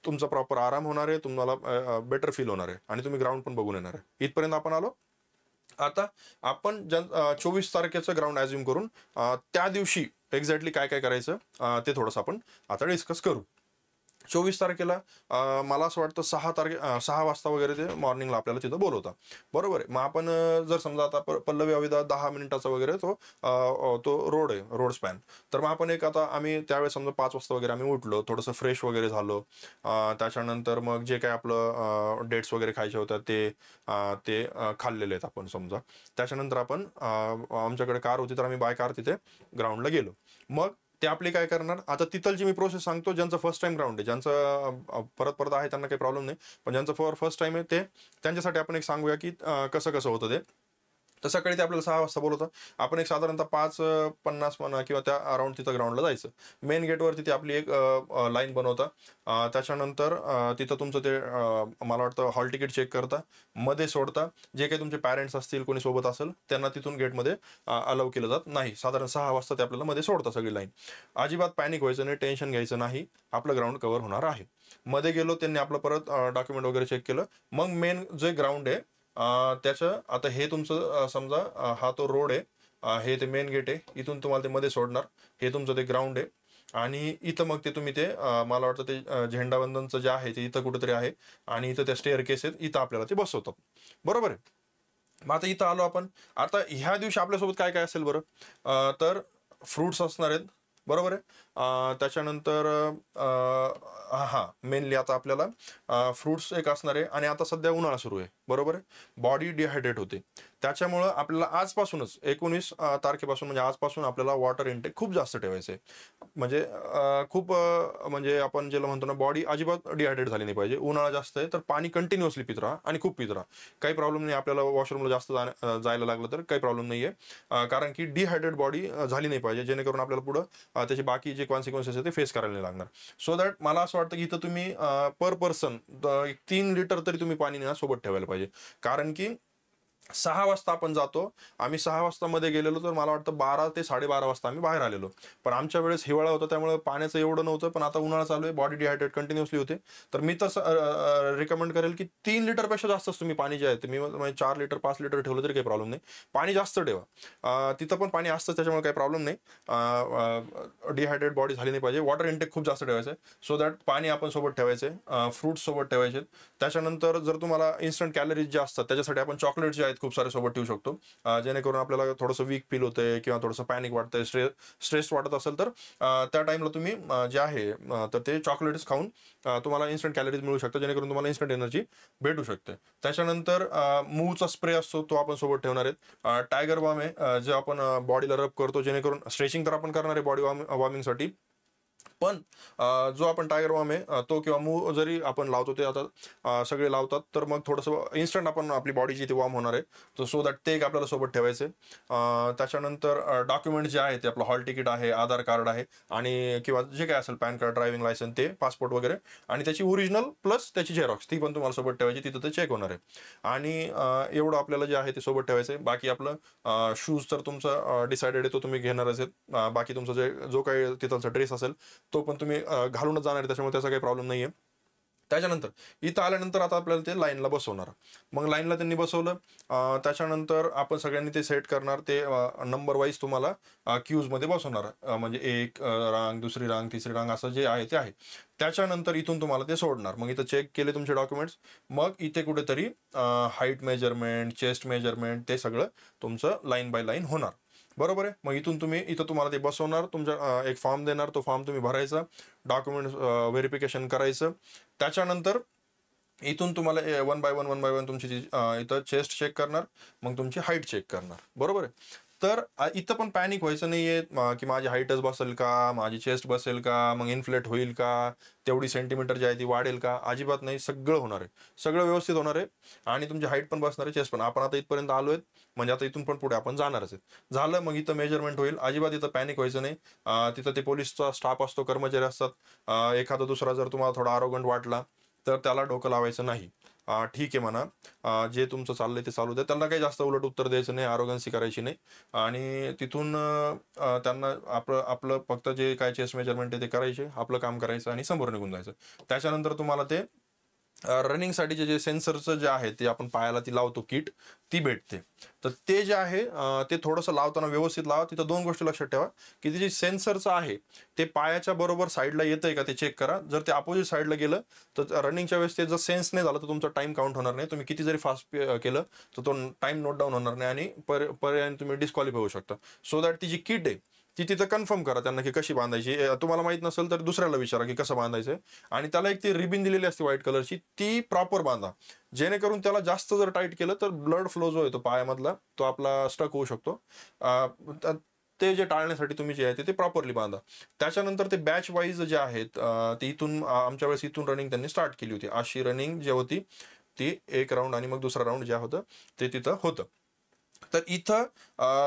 तुमचा प्रॉपर आराम होणार आहे, तुम्हाला बेटर फील होणार आहे आणि तुम्ही ग्राउंड पण बघून येणार आहे. इथपर्यंत आपण आलो. आता आपण 24 तारखेचं ग्राउंड ॲज्युम करून त्या दिवशी एक्झॅक्टली काय काय करायचं ते थोडंसं आपण आता डिस्कस करू. 24 तारखेला मला असं वाटतं 6 वाजता वगैरे ते मॉर्निंगला आपल्याला तिथं बोलवता, बरोबर आहे. मग आपण जर समजा आता पल्लवी अविदा 10 मिनिटाचा वगैरे तो रोड आहे, रोड स्पॅन, तर मग आपण आता आम्ही त्यावेळेस समजा 5 वाजता वगैरे आम्ही उठलो, थोडंसं फ्रेश वगैरे झालो. त्याच्यानंतर मग जे काय आपलं डेट्स वगैरे खायचे होतं ते खाल्लेले आहेत आपण समजा. त्याच्यानंतर आपण आमच्याकडे कार होती तर आम्ही बाय कार तिथे ग्राउंडला गेलो. मग ते आपली काय करणार, आता तिथलची मी प्रोसेस सांगतो. ज्यांचं फर्स्ट टाइम ग्राउंड आहे, ज्यांचं परत परत आहे त्यांना काही प्रॉब्लेम नाही, पण ज्यांचं फर्स्ट टाइम आहे ते त्यांच्यासाठी आपण एक सांगूया की कसं कसं होतं ते. तर सकाळी ते आपल्याला 6 वाजता बोलवतं. आपण एक साधारणतः 5:50 म्हणा किंवा त्या अराउंड तिथं ग्राउंडला जायचं. मेन गेटवरती ते आपली एक लाईन बनवता. त्याच्यानंतर तिथं तुमचं ते मला वाटतं हॉल तिकीट चेक करता, मध्ये सोडता. जे काही तुमचे पॅरेंट्स असतील, कोणी सोबत असेल, त्यांना तिथून गेटमध्ये अलाव केलं जात नाही. साधारण 6 वाजता ते आपल्याला मध्ये सोडता सगळी लाईन. अजिबात पॅनिक व्हायचं नाही, टेन्शन घ्यायचं नाही. आपलं ग्राउंड कव्हर होणार आहे. मध्ये गेलो, त्यांनी आपलं परत डॉक्युमेंट वगैरे चेक केलं. मग मेन जे ग्राउंड आहे त्याचं, आता हे तुमचं समजा हा तो रोड आहे, हे ते मेन गेट आहे. इथून तुम्हाला ते मध्ये सोडणार. हे तुमचं ते ग्राउंड आहे. आणि इथं मग ते तुम्ही ते मला वाटतं ते झेंडावंदनचं जे आहे ते इथं कुठेतरी आहे. आणि इथं त्या स्टेअर केस आहेत, इथं आपल्याला ते बसवतात. बरोबर आहे. मग आता इथं आलो आपण. आता ह्या दिवशी आपल्यासोबत काय काय असेल बरं, तर फ्रुट्स असणार आहेत. बरोबर आहे. त्याच्यानंतर हां, मेनली आता आपल्याला फ्रुट्स एक असणार आहे. आणि आता सध्या उन्हाळा सुरू आहे. बरोबर आहे. बॉडी डिहायड्रेट होते. त्याच्यामुळं आपल्याला आजपासूनच 19 तारखेपासून, म्हणजे आजपासून आपल्याला वॉटर इंटेक खूप जास्त ठेवायचं आहे. म्हणजे खूप म्हणजे आपण ज्याला म्हणतो ना, बॉडी अजिबात डिहायड्रेट झाली नाही पाहिजे. उन्हाळा जास्त आहे तर पाणी कंटिन्युअसली पित राहा आणि खूप पित राहा. काही प्रॉब्लेम नाही. आपल्याला वॉशरूमला जास्त जायला लागलं तर काही प्रॉब्लेम नाही आहे. कारण की डिहायड्रेट बॉडी झाली नाही पाहिजे, जेणेकरून आपल्याला पुढं त्याचे बाकी जे कॉन्सिक्वेन्सेस आहेत ते फेस करायला नाही लागणार. सो दॅट मला असं वाटतं की इथं तुम्ही पर पर्सन 3 लिटर तरी तुम्ही पाणी ना सोबत ठेवायला पाहिजे. कारण की 6 वाजता आपण जातो. आम्ही 6 वाजता मध्ये गेलेलो, तर मला वाटतं 12 ते 12:30 वाजता आम्ही बाहेर आलेलो. पण आमच्या वेळेस हिवाळा होता, त्यामुळे पाण्याचं एवढं नव्हतं. पण आता उन्हाळा चालू आहे, बॉडी डिहायड्रेट कंटिन्युअसली होते. तर मी तसं रिकमेंड करेल की 3 लिटरपेक्षा जास्तच तुम्ही पाणी जे आहे ते, मी म्हणजे 4 लिटर 5 लिटर ठेवलं तरी काही प्रॉब्लेम नाही. पाणी जास्त ठेवा. तिथं पण पाणी असतं, त्याच्यामुळे काही प्रॉब्लेम नाही. डिहायड्रेट बॉडी झाली नाही पाहिजे. वॉटर इंटेक खूप जास्त ठेवायचं आहे. सो दॅट पाणी आपण सोबत ठेवायचे, फ्रुट्स सोबत ठेवायचे. त्याच्यानंतर जर तुम्हाला इन्स्टंट कॅलरीज जे असतात, त्याच्यासाठी आपण चॉकलेट जे आहेत खूप सारे सोबत ठेवू शकतो. जेणेकरून आपल्याला थोडंसं वीक फील होतंय किंवा थोडंसं पॅनिक वाटतंय, स्ट्रेस वाटत असेल, तर त्या टाइमला तुम्ही जे आहे तर ते चॉकलेट्स खाऊन तुम्हाला इन्स्टंट कॅलरीज मिळू शकतात, जेणेकरून तुम्हाला इन्स्टंट एनर्जी भेटू शकते. त्याच्यानंतर मूवचा स्प्रे असतो, तो आपण सोबत ठेवणार आहेत. टायगर बाम आहे, जे आपण बॉडीला रब करतो, जेणेकरून स्ट्रेचिंग तर आपण करणार आहे बॉडी वॉर्मिंगसाठी. पण जो आपण टायगर बाम आहे तो किंवा मूव जरी आपण लावतो, ते आता सगळे लावतात, तर मग थोडंसं इन्स्टंट आपण आपली बॉडी जी ती वॉर्म होणार आहे. तर सो दॅट ते एक आपल्याला सोबत ठेवायचे. त्याच्यानंतर डॉक्युमेंट जे आहे ते आपलं हॉल तिकीट आहे, आधार कार्ड आहे, आणि किंवा जे काय असेल पॅन कार्ड, ड्रायव्हिंग लायसन्स, ते पासपोर्ट वगैरे, आणि त्याची ओरिजिनल प्लस त्याची झेरॉक्स, ती पण तुम्हाला सोबत ठेवायची. तिथं ते चेक होणार आहे. आणि एवढं आपल्याला जे आहे ते सोबत ठेवायचं आहे. बाकी आपलं शूज तर तुमचा डिसाइडेड आहे, तो तुम्ही घेणारच आहेत. बाकी तुमचा जो काही तिथलचा ड्रेस असेल तो पण तुम्ही घालूनच जाणार आहे, त्याच्यामुळे त्याचा काही प्रॉब्लेम नाही आहे. त्याच्यानंतर इथं आल्यानंतर आता आपल्याला ते लाईनला बसवणार. मग लाईनला त्यांनी बसवलं. त्याच्यानंतर आपण सगळ्यांनी ते सेट करणार. ते नंबर वाईज तुम्हाला क्यूजमध्ये बसवणार. म्हणजे एक रांग, दुसरी रांग, तिसरी रांग, असं जे आहे ते आहे. त्याच्यानंतर इथून तुम्हाला ते सोडणार. मग इथं चेक केले तुमचे डॉक्युमेंट्स. मग इथे कुठेतरी हाईट मेजरमेंट, चेस्ट मेजरमेंट, ते सगळं तुमचं लाईन बाय लाईन होणार. बरोबर आहे. मग इथं तुम्हाला ते बसवणार. तुमच्या एक फॉर्म देणार, तो फॉर्म तुम्ही भरायचा, डॉक्युमेंट व्हेरिफिकेशन करायचं. त्याच्यानंतर इथून तुम्हाला वन बाय वन तुमची इथं चेस्ट चेक करणार, मग तुमची हाईट चेक करणार. बरोबर आहे. तर इथं पण पॅनिक व्हायचं नाहीये की माझी हाईटच बसेल का, माझी चेस्ट बसेल का, मग इन्फ्लेट होईल का, तेवढी सेंटीमीटर जी आहे ती वाढेल का, अजिबात नाही. सगळं होणार आहे, सगळं व्यवस्थित होणार आहे. आणि तुमची हाईट पण बसणार आहे, चेस्ट पण. आपण आता इथपर्यंत आलो आहेत, म्हणजे आता इथून पण पुढे आपण जाणारच आहेत. झालं, मग इथं मेजरमेंट होईल. अजिबात इथं पॅनिक व्हायचं नाही. तिथं ते पोलिसचा स्टाफ असतो, कर्मचारी असतात. एखादा दुसरा जर तुम्हाला थोडा आरोगंट वाटला तर त्याला डोकं लावायचं नाही. ठीक आहे म्हणा, जे तुमचं चाललंय ते चालू द्या. त्यांना काही जास्त उलट उत्तर द्यायचं नाही, आरोगन्सी करायची नाही. आणि तिथून त्यांना आपलं आपलं फक्त जे काय चेस्ट मेजरमेंट आहे ते करायचे, आपलं काम करायचं आणि समोर निघून जायचं. त्याच्यानंतर तुम्हाला ते रनिंगसाठीचे जे सेन्सरचं जे आहे ते आपण पायाला ती लावतो किट, ती भेटते. तर ते जे आहे ते थोडंसं लावताना व्यवस्थित लावा. तिथं 2 गोष्टी लक्षात ठेवा की ते जे सेन्सरचं आहे ते पायाच्या बरोबर साईडला येतंय का ते चेक करा. जर ते अपोजिट साईडला गेलं तर रनिंगच्या वेळेस ते जर सेन्स नाही झालं तर तुमचा टाइम काउंट होणार नाही. तुम्ही किती जरी फास्ट केलं तर तो टाइम नोट डाऊन होणार नाही, आणि पर्यायाने तुम्ही डिस्क्वालिफाय होऊ शकता. सो दॅट ती जी किट आहे ती तिथं कन्फर्म करा त्यांना की कशी बांधायची. तुम्हाला माहित नसेल तर दुसऱ्याला विचारा की कसं बांधायचं. आणि त्याला एक ती रिबिन दिलेली असते व्हाईट कलरची, ती प्रॉपर बांधा. जेणेकरून त्याला जास्त जर टाईट केलं तर ब्लड फ्लो जो आहे तो पायामधला तो आपला स्टक होऊ शकतो. ते जे टाळण्यासाठी तुम्ही जे आहे ते प्रॉपरली बांधा. त्याच्यानंतर ते बॅच वाईज जे आहेत ते इथून आमच्या वेळेस इथून रनिंग त्यांनी स्टार्ट केली होती. अशी रनिंग जी होती ती एक राऊंड आणि मग दुसरा राऊंड जे होतं ते तिथं होतं. तर इथं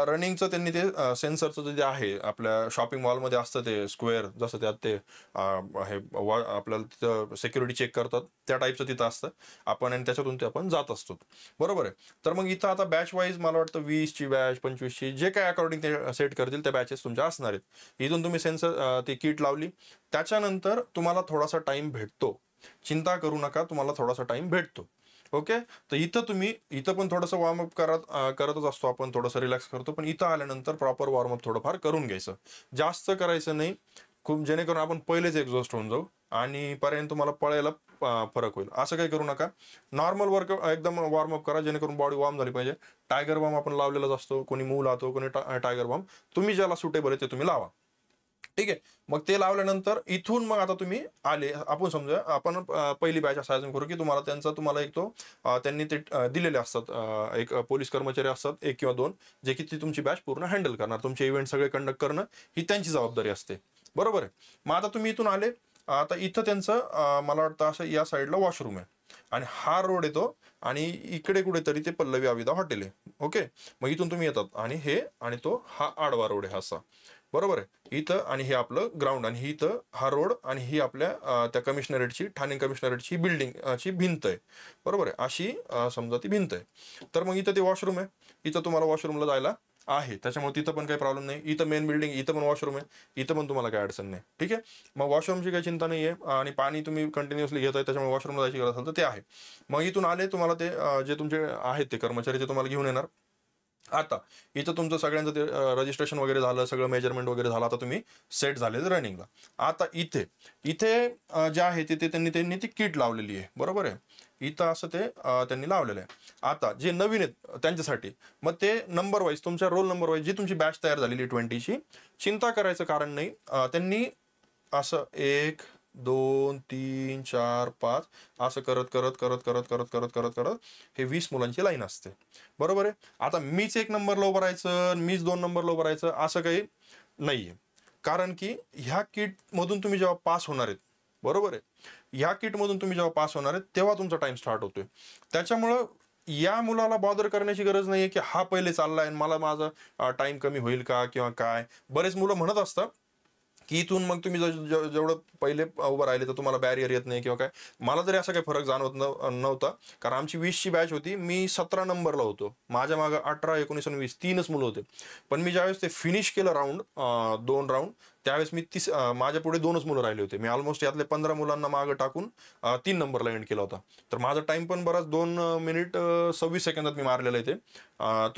रनिंगचं त्यांनी ते सेन्सरचं जे आहे आपल्या शॉपिंग मॉलमध्ये असतं ते स्क्वेअर, जसं त्यात ते हे आपल्याला तिथं सिक्युरिटी चेक करतात त्या टाईपचं तिथं असतं आपण, आणि त्याच्यातून ते आपण जात असतो. बरोबर आहे. तर मग इथं आता बॅच वाईज मला वाटतं 20ची बॅच 25ची जे काय अकॉर्डिंग ते सेट करतील त्या बॅचेस तुमच्या असणार आहेत. इथून तुम्ही सेन्सर ती किट लावली, त्याच्यानंतर तुम्हाला थोडासा टाइम भेटतो. चिंता करू नका, तुम्हाला थोडासा टाइम भेटतो. ओके. तर इथं पण थोडंसं वॉर्मअप करतच असतो आपण, थोडंसं रिलॅक्स करतो, पण इथं आल्यानंतर प्रॉपर वॉर्मअप थोडंफार करून घ्यायचं. जास्त करायचं नाही खूप, जेणेकरून आपण पहिलेच एक्झॉस्ट होऊन जाऊ आणि पर्यंत तुम्हाला पळायला फरक होईल. असं काही करू नका. नॉर्मल वर्क एकदम वॉर्मअप करा, जेणेकरून बॉडी वॉर्म झाली पाहिजे. टायगर बॉम्ब आपण लावलेलाच असतो, कोणी मूव लावतो, कोणी टायगर बॉम्ब, तुम्ही ज्याला सुटेबल आहे ते तुम्ही लावा. ठीक आहे. मग ते लावल्यानंतर इथून मग आता तुम्ही आले, आपण समजा आपण पहिली बॅच असं अजून करू की तुम्हाला एक तो त्यांनी ते दिलेले असतात, एक पोलीस कर्मचारी असतात 1 किंवा 2, जे की ती तुमची बॅच पूर्ण हँडल करणार. तुमचे इव्हेंट सगळे कंडक्ट करणं ही त्यांची जबाबदारी असते. बरोबर आहे. मग आता तुम्ही इथून आले, आता इथं त्यांचं मला वाटतं असं या साईडला वॉशरूम आहे आणि हा रोड येतो आणि इकडे कुठेतरी ते पल्लवी आविदा हॉटेल आहे. ओके. मग इथून तुम्ही येतात आणि हा आडवा रोड आहे असा. बरोबर आहे. इथं आणि हे आपलं ग्राउंड आणि इथं हा रोड आणि ही आपल्या त्या कमिशनरेटची, ठाणे कमिशनरेटची बिल्डिंग ची भिंत आहे. बरोबर आहे. अशी समजा ती भिंत आहे. तर मग इथं ते वॉशरूम आहे. इथं तुम्हाला वॉशरूमला जायला आहे, त्याच्यामुळे तिथं पण काही प्रॉब्लेम नाही. इथं मेन बिल्डिंग, इथं पण वॉशरूम आहे, इथं पण तुम्हाला काही अडचण नाही. ठीक आहे. मग वॉशरूमची काही चिंता नाही आहे आणि पाणी तुम्ही कंटिन्युअसली घेताय, त्याच्यामुळे वॉशरूमला जायची गरज असेल तर ते आहे. मग इथून आले, तुम्हाला ते जे तुमचे आहेत ते कर्मचारी ते तुम्हाला घेऊन येणार. आता इथं तुमचं सगळ्यांचं ते रजिस्ट्रेशन वगैरे झालं, सगळं मेजरमेंट वगैरे झालं, आता तुम्ही सेट झाले रनिंगला. आता इथे इथे जे आहे ते त्यांनी ती किट लावलेली आहे. बरोबर आहे. इथं असं ते त्यांनी लावलेलं आहे. आता जे नवीन आहेत त्यांच्यासाठी मग ते नंबर वाईज, तुमच्या रोल नंबर वाईज जी तुमची बॅच तयार झालेली 20ची, चिंता करायचं कारण नाही. त्यांनी असं 1 2 3 4 5 असं करत करत करत करत करत करत करत करत हे 20 मुलांची लाईन असते. बरोबर आहे. आता मीच 1 नंबरला उभं राहायचं, मीच 2 नंबरला उभं राहायचं असं काही नाहीये. कारण की ह्या किटमधून तुम्ही जेव्हा पास होणार आहेत, बरोबर आहे, ह्या किटमधून तुम्ही जेव्हा पास होणार आहेत तेव्हा तुमचा टाइम स्टार्ट होतोय. त्याच्यामुळं या मुलाला बॉदर करण्याची गरज नाहीये की हा पहिले चाललाय आणि मला माझा टाइम कमी होईल का किंवा काय. बरेच मुलं म्हणत असतात की इथून मग तुम्ही जेवढं पहिले उभं राहिले तर तुम्हाला बॅरियर येत नाही किंवा काय. मला तरी असा काही फरक जाणवत नव्हता, कारण आमची 20ची बॅच होती, मी 17 नंबरला होतो, माझ्या मागं 18 19 आणि 20 तीनच मुलं होते. पण मी ज्यावेळेस ते फिनिश केलं राऊंड 2 राऊंड, त्यावेळेस मी माझ्या पुढे 2च मुलं राहिले होते. मी ऑलमोस्ट यातले 15 मुलांना मागं टाकून 3 नंबरला एंड केला होता. तर माझा टाइम पण बराच 2 मिनिट 26 सेकंदात मी मारलेला आहे ते.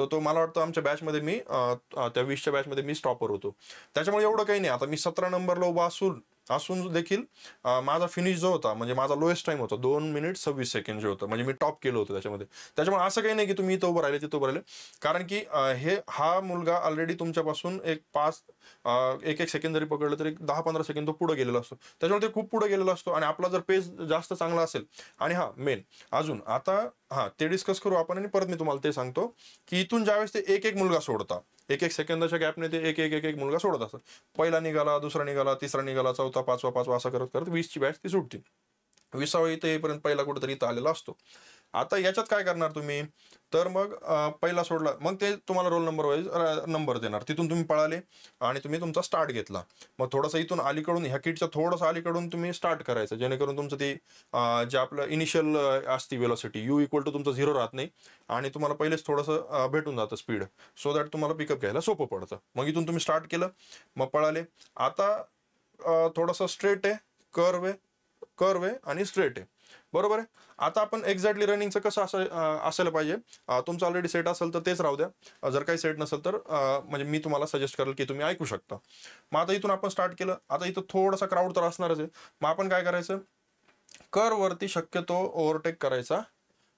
तो मला वाटतं आमच्या बॅचमध्ये मी त्या 20च्या बॅचमध्ये मी स्टॉपर होतो. त्याच्यामुळे एवढं काही नाही. आता मी 17 नंबरला उभा असून देखील माझा फिनिश जो होता, म्हणजे माझा लोएस्ट टाइम होता 2 मिनिट 26 सेकंड जे होतं, म्हणजे मी टॉप केलं होतं त्याच्यामध्ये. त्याच्यामुळे असं काही नाही की तुम्ही इथं उभं राहिले तिथं उभं राहिले, कारण की हा मुलगा ऑलरेडी तुमच्यापासून एक एक सेकंड जरी पकडलं तरी 10-15 सेकंड तो पुढे गेलेला असतो. त्याच्यामुळे ते खूप पुढे गेलेला असतो आणि आपला जर पेस जास्त चांगला असेल आणि मेन अजून आता ते डिस्कस करू आपण आणि परत मी तुम्हाला ते सांगतो की इथून ज्यावेळेस ते एक मुलगा सोडता, एक सेकंदाच्या गॅपने ते एक मुलगा सोडत असतात. पहिला निघाला, दुसरा निघाला, तिसरा निघाला, चौथा, पाचवा असं करत करत 20ची बॅच ती सुटते. 20वा इथं येईपर्यंत पहिला कुठेतरी इथं आलेला असतो. आता याच्यात काय करणार तुम्ही, तर मग पहिला सोडला, मग ते तुम्हाला रोल नंबर वाईज नंबर देणार. तिथून तुम्ही पळाले आणि तुम्ही तुमचा स्टार्ट घेतला. मग थोडंसं इथून अलीकडून, ह्या किटच्या थोडंसं अलीकडून तुम्ही स्टार्ट करायचं, जेणेकरून तुमचं ते जे आपलं इनिशियल असती वेलोसिटी U इक्वल टू तुमचं 0 राहत नाही आणि तुम्हाला पहिलेच थोडंसं भेटून जातं स्पीड, सो दॅट तुम्हाला पिकअप घ्यायला सोपं पडतं. मग इथून तुम्ही स्टार्ट केलं, मग पळाले. आता थोडंसं स्ट्रेट आहे, कर्व आहे आणि स्ट्रेट आहे. बरोबर आहे. आता आपण एक्झॅक्टली रनिंगचं कसं असायला पाहिजे, तुमचं ऑलरेडी सेट असेल तर तेच राहू द्या, जर काही सेट नसेल तर म्हणजे मी तुम्हाला सजेस्ट करेल की तुम्ही ऐकू शकता. मग आता इथून आपण स्टार्ट केलं. आता इथं थोडासा क्राऊड तर असणारच आहे. मग आपण काय करायचं, वरती शक्यतो ओव्हरटेक करायचा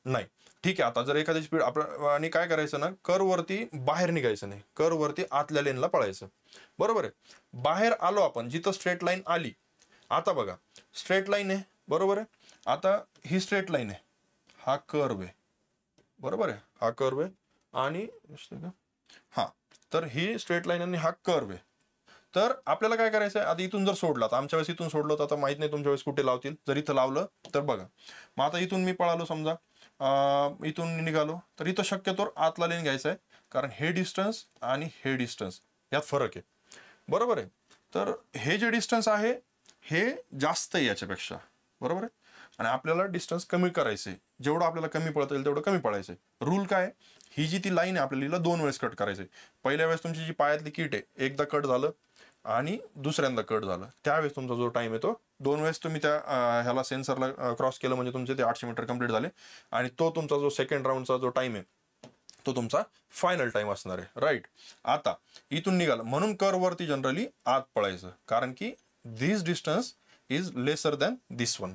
नाही. ठीक आहे. आता जर एखादी स्पीड आपण आणि काय करायचं ना, वरती बाहेर निघायचं नाही, वरती आतल्या लेनला पळायचं. बरोबर आहे. बाहेर आलो आपण, जिथं स्ट्रेट लाईन आली, आता बघा स्ट्रेट लाईन आहे, बरोबर आहे. आता ही स्ट्रेट लाईन आहे, हा कर्व आहे, बरोबर आहे, हा कर्व आहे आणि हा तर ही स्ट्रेट लाईन आणि हा कर्व आहे. तर आपल्याला काय करायचं आहे, आता इथून जर सोडला तर आमच्या वेळेस इथून सोडलं तर आता माहित नाही तुमच्या वेळेस कुठे लावतील. जर इथं लावलं तर बघा, मग आता इथून मी पळालो समजा, इथून निघालो तर इथं शक्यतो आतला लेन घ्यायचा आहे, कारण हे डिस्टन्स आणि हे डिस्टन्स यात फरक आहे, बरोबर आहे. तर हे जे डिस्टन्स आहे हे जास्त आहे याच्यापेक्षा, बरोबर आहे. आणि आपल्याला डिस्टन्स कमी करायचं आहे, जेवढं आपल्याला कमी पळता येईल तेवढं कमी पळायचं आहे. रूल काय, ही जी ती लाईन आहे आपल्याला 2 वेळेस कट करायचं आहे. पहिल्या वेळेस तुमची जी पायातली किट आहे एकदा कट झालं आणि दुसऱ्यांदा कट झालं, त्यावेळेस तुमचा जो टाइम येतो 2 वेळेस तुम्ही त्या ह्याला सेन्सरला क्रॉस केलं म्हणजे तुमचे ते 800 मीटर कंप्लीट झाले, आणि तो तुमचा जो सेकंड राऊंडचा जो टाइम आहे तो तुमचा फायनल टाइम असणार आहे, राईट. आता इथून निघालं म्हणून कर्ववरती जनरली आत पळायचं, कारण की this distance is lesser than this one.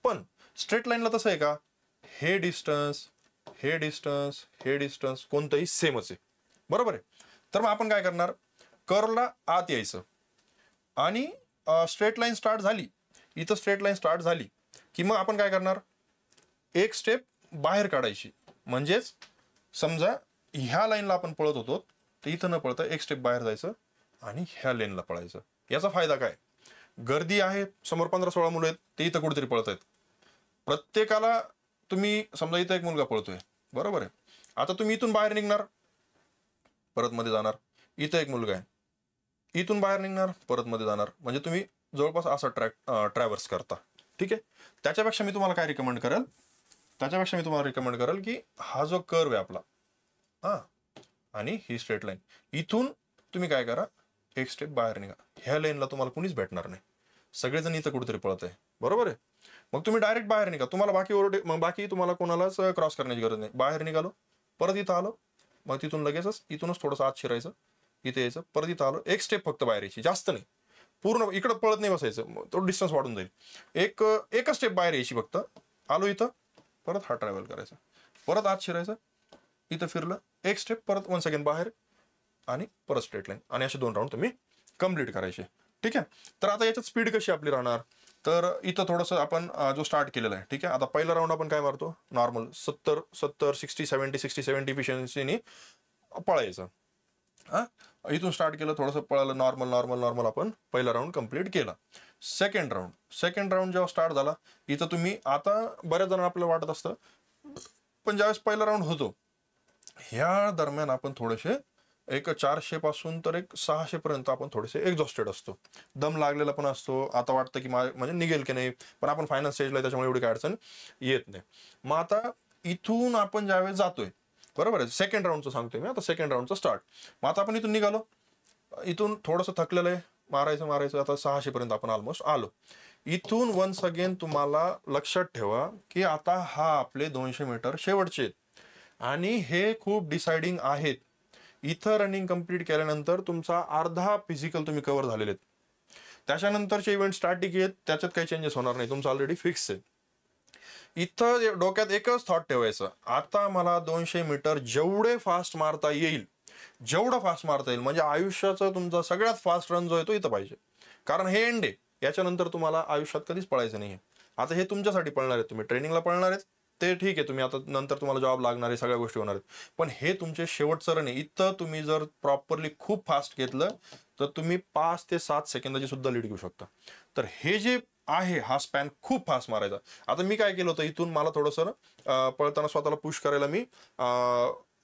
पण स्ट्रेट लाईनला तसं आहे का, हे डिस्टन्स हे डिस्टन्स हे डिस्टन्स कोणतंही सेमच आहे, बरोबर आहे. तर मग आपण काय करणार, कर्वला आत यायचं आणि स्ट्रेट लाईन स्टार्ट झाली, इथं स्ट्रेट लाईन स्टार्ट झाली की मग आपण काय करणार, एक स्टेप बाहेर काढायची. म्हणजेच समजा ह्या लाईनला आपण पळत होतो तर इथं न पळता एक स्टेप बाहेर जायचं आणि ह्या लेनला पळायचं. याचा फायदा काय, गर्दी आहे समोर 15-16 मुलं आहेत, ते इथं कुठेतरी पळत आहेत. प्रत्येकाला तुम्ही समजा इथं एक मुलगा पळतोय, बरोबर आहे. आता तुम्ही इथून बाहेर निघणार, परत मध्ये जाणार, इथं एक मुलगा आहे, इथून बाहेर निघणार, परत मध्ये जाणार, म्हणजे तुम्ही जवळपास असा ट्रॅव्हर्स करता, ठीक आहे. त्याच्यापेक्षा मी तुम्हाला काय रिकमेंड करेल, की हा जो कर्व आहे आपला, हा, आणि ही स्ट्रेट लाईन, इथून तुम्ही काय करा, एक स्टेप बाहेर निघा. ह्या लेनला तुम्हाला कुणीच भेटणार नाही, सगळेजण इथं कुठेतरी पळत आहे, बरोबर आहे. मग तुम्ही डायरेक्ट बाहेर निघा, तुम्हाला बाकी तुम्हाला कोणालाच क्रॉस करण्याची गरज नाही. बाहेर निघालो, परत इथं आलो, मग तिथून लगेचच इथूनच थोडंसं आत शिरायचं, इथे यायचं, परत इथं आलो, एक स्टेप फक्त बाहेर यायची, जास्त नाही, पूर्ण इकडं पळत नाही बसायचं, तो डिस्टन्स वाढून जाईल. एकच स्टेप बाहेर यायची फक्त, आलो इथं, परत हा ट्रॅव्हल करायचा, परत आत शिरायचं, इथं फिरलं, एक स्टेप, परत 1 सेकंड बाहेर आणि परत स्ट्रेट लाईन, आणि असे 2 राऊंड तुम्ही कम्प्लीट करायचे, ठीक आहे. तर आता याच्यात स्पीड कशी आपली राहणार, तर इथं थोडंसं आपण जो स्टार्ट केलेला आहे, ठीक आहे. आता पहिला राऊंड आपण काय मारतो, नॉर्मल 70 60-70 इफिशियन्सीने पळायचं. हा, इथून स्टार्ट केलं, थोडंसं पळालं, नॉर्मल आपण पहिला राऊंड कंप्लीट केला. सेकंड राऊंड जेव्हा स्टार्ट झाला, इथं तुम्ही आता बऱ्याच जणांना आपल्याला वाटत असतं, पण ज्यावेळेस पहिला राऊंड होतो ह्या दरम्यान आपण थोडेसे एक 400 पासून तर एक 600 पर्यंत आपण थोडेसे एक्झॉस्टेड असतो, दम लागलेला पण असतो. आता वाटतं की म्हणजे निघेल की नाही, पण आपण फायनल स्टेजला त्याच्यामुळे एवढी काय अडचण येत नाही. मग आता इथून आपण ज्यावेळेस जातोय, बरोबर आहे, सेकंड राऊंडचं सांगतोय मी आता, सेकंड राऊंडचं स्टार्ट. मग आता आपण इथून निघालो, इथून थोडंसं थकलेलं आहे, मारायचं, आता 600 पर्यंत आपण ऑलमोस्ट आलो. इथून वन्स अगेन तुम्हाला लक्षात ठेवा की आता हा आपले 200 मीटर शेवटचे आहेत आणि हे खूप डिसाइडिंग आहेत. इथं रनिंग कंप्लीट केल्यानंतर तुमचा अर्धा फिजिकल तुम्ही कव्हर झालेले आहेत. त्याच्यानंतरचे इव्हेंट स्टॅटिक आहेत, त्याच्यात काही चेंजेस होणार नाही, तुमचं ऑलरेडी फिक्स आहे. इथं डोक्यात एकच थॉट ठेवायचं, आता मला 200 मीटर जेवढे फास्ट मारता येईल, म्हणजे आयुष्याचा तुमचा सगळ्यात फास्ट रन जो आहे तो इथं पाहिजे, कारण हे एंड आहे. याच्यानंतर तुम्हाला आयुष्यात कधीच पळायचं नाही. आता हे तुमच्यासाठी पळणार आहेत, तुम्ही ट्रेनिंगला पळणार आहेत ते ठीक आहे, तुम्ही आता नंतर तुम्हाला जॉब लागणार आहे, सगळ्या गोष्टी होणार आहेत, पण हे तुमचे शेवटचं रन आहे. इथं तुम्ही जर प्रॉपरली खूप फास्ट घेतलं तर तुम्ही 5 ते 7 सेकंदाची सुद्धा लीड घेऊ शकता. तर हे जे आहे हा स्पॅन खूप फास्ट मारायचा. आता मी काय केलं होतं, इथून मला थोडंसं पळताना स्वतःला पुश करायला मी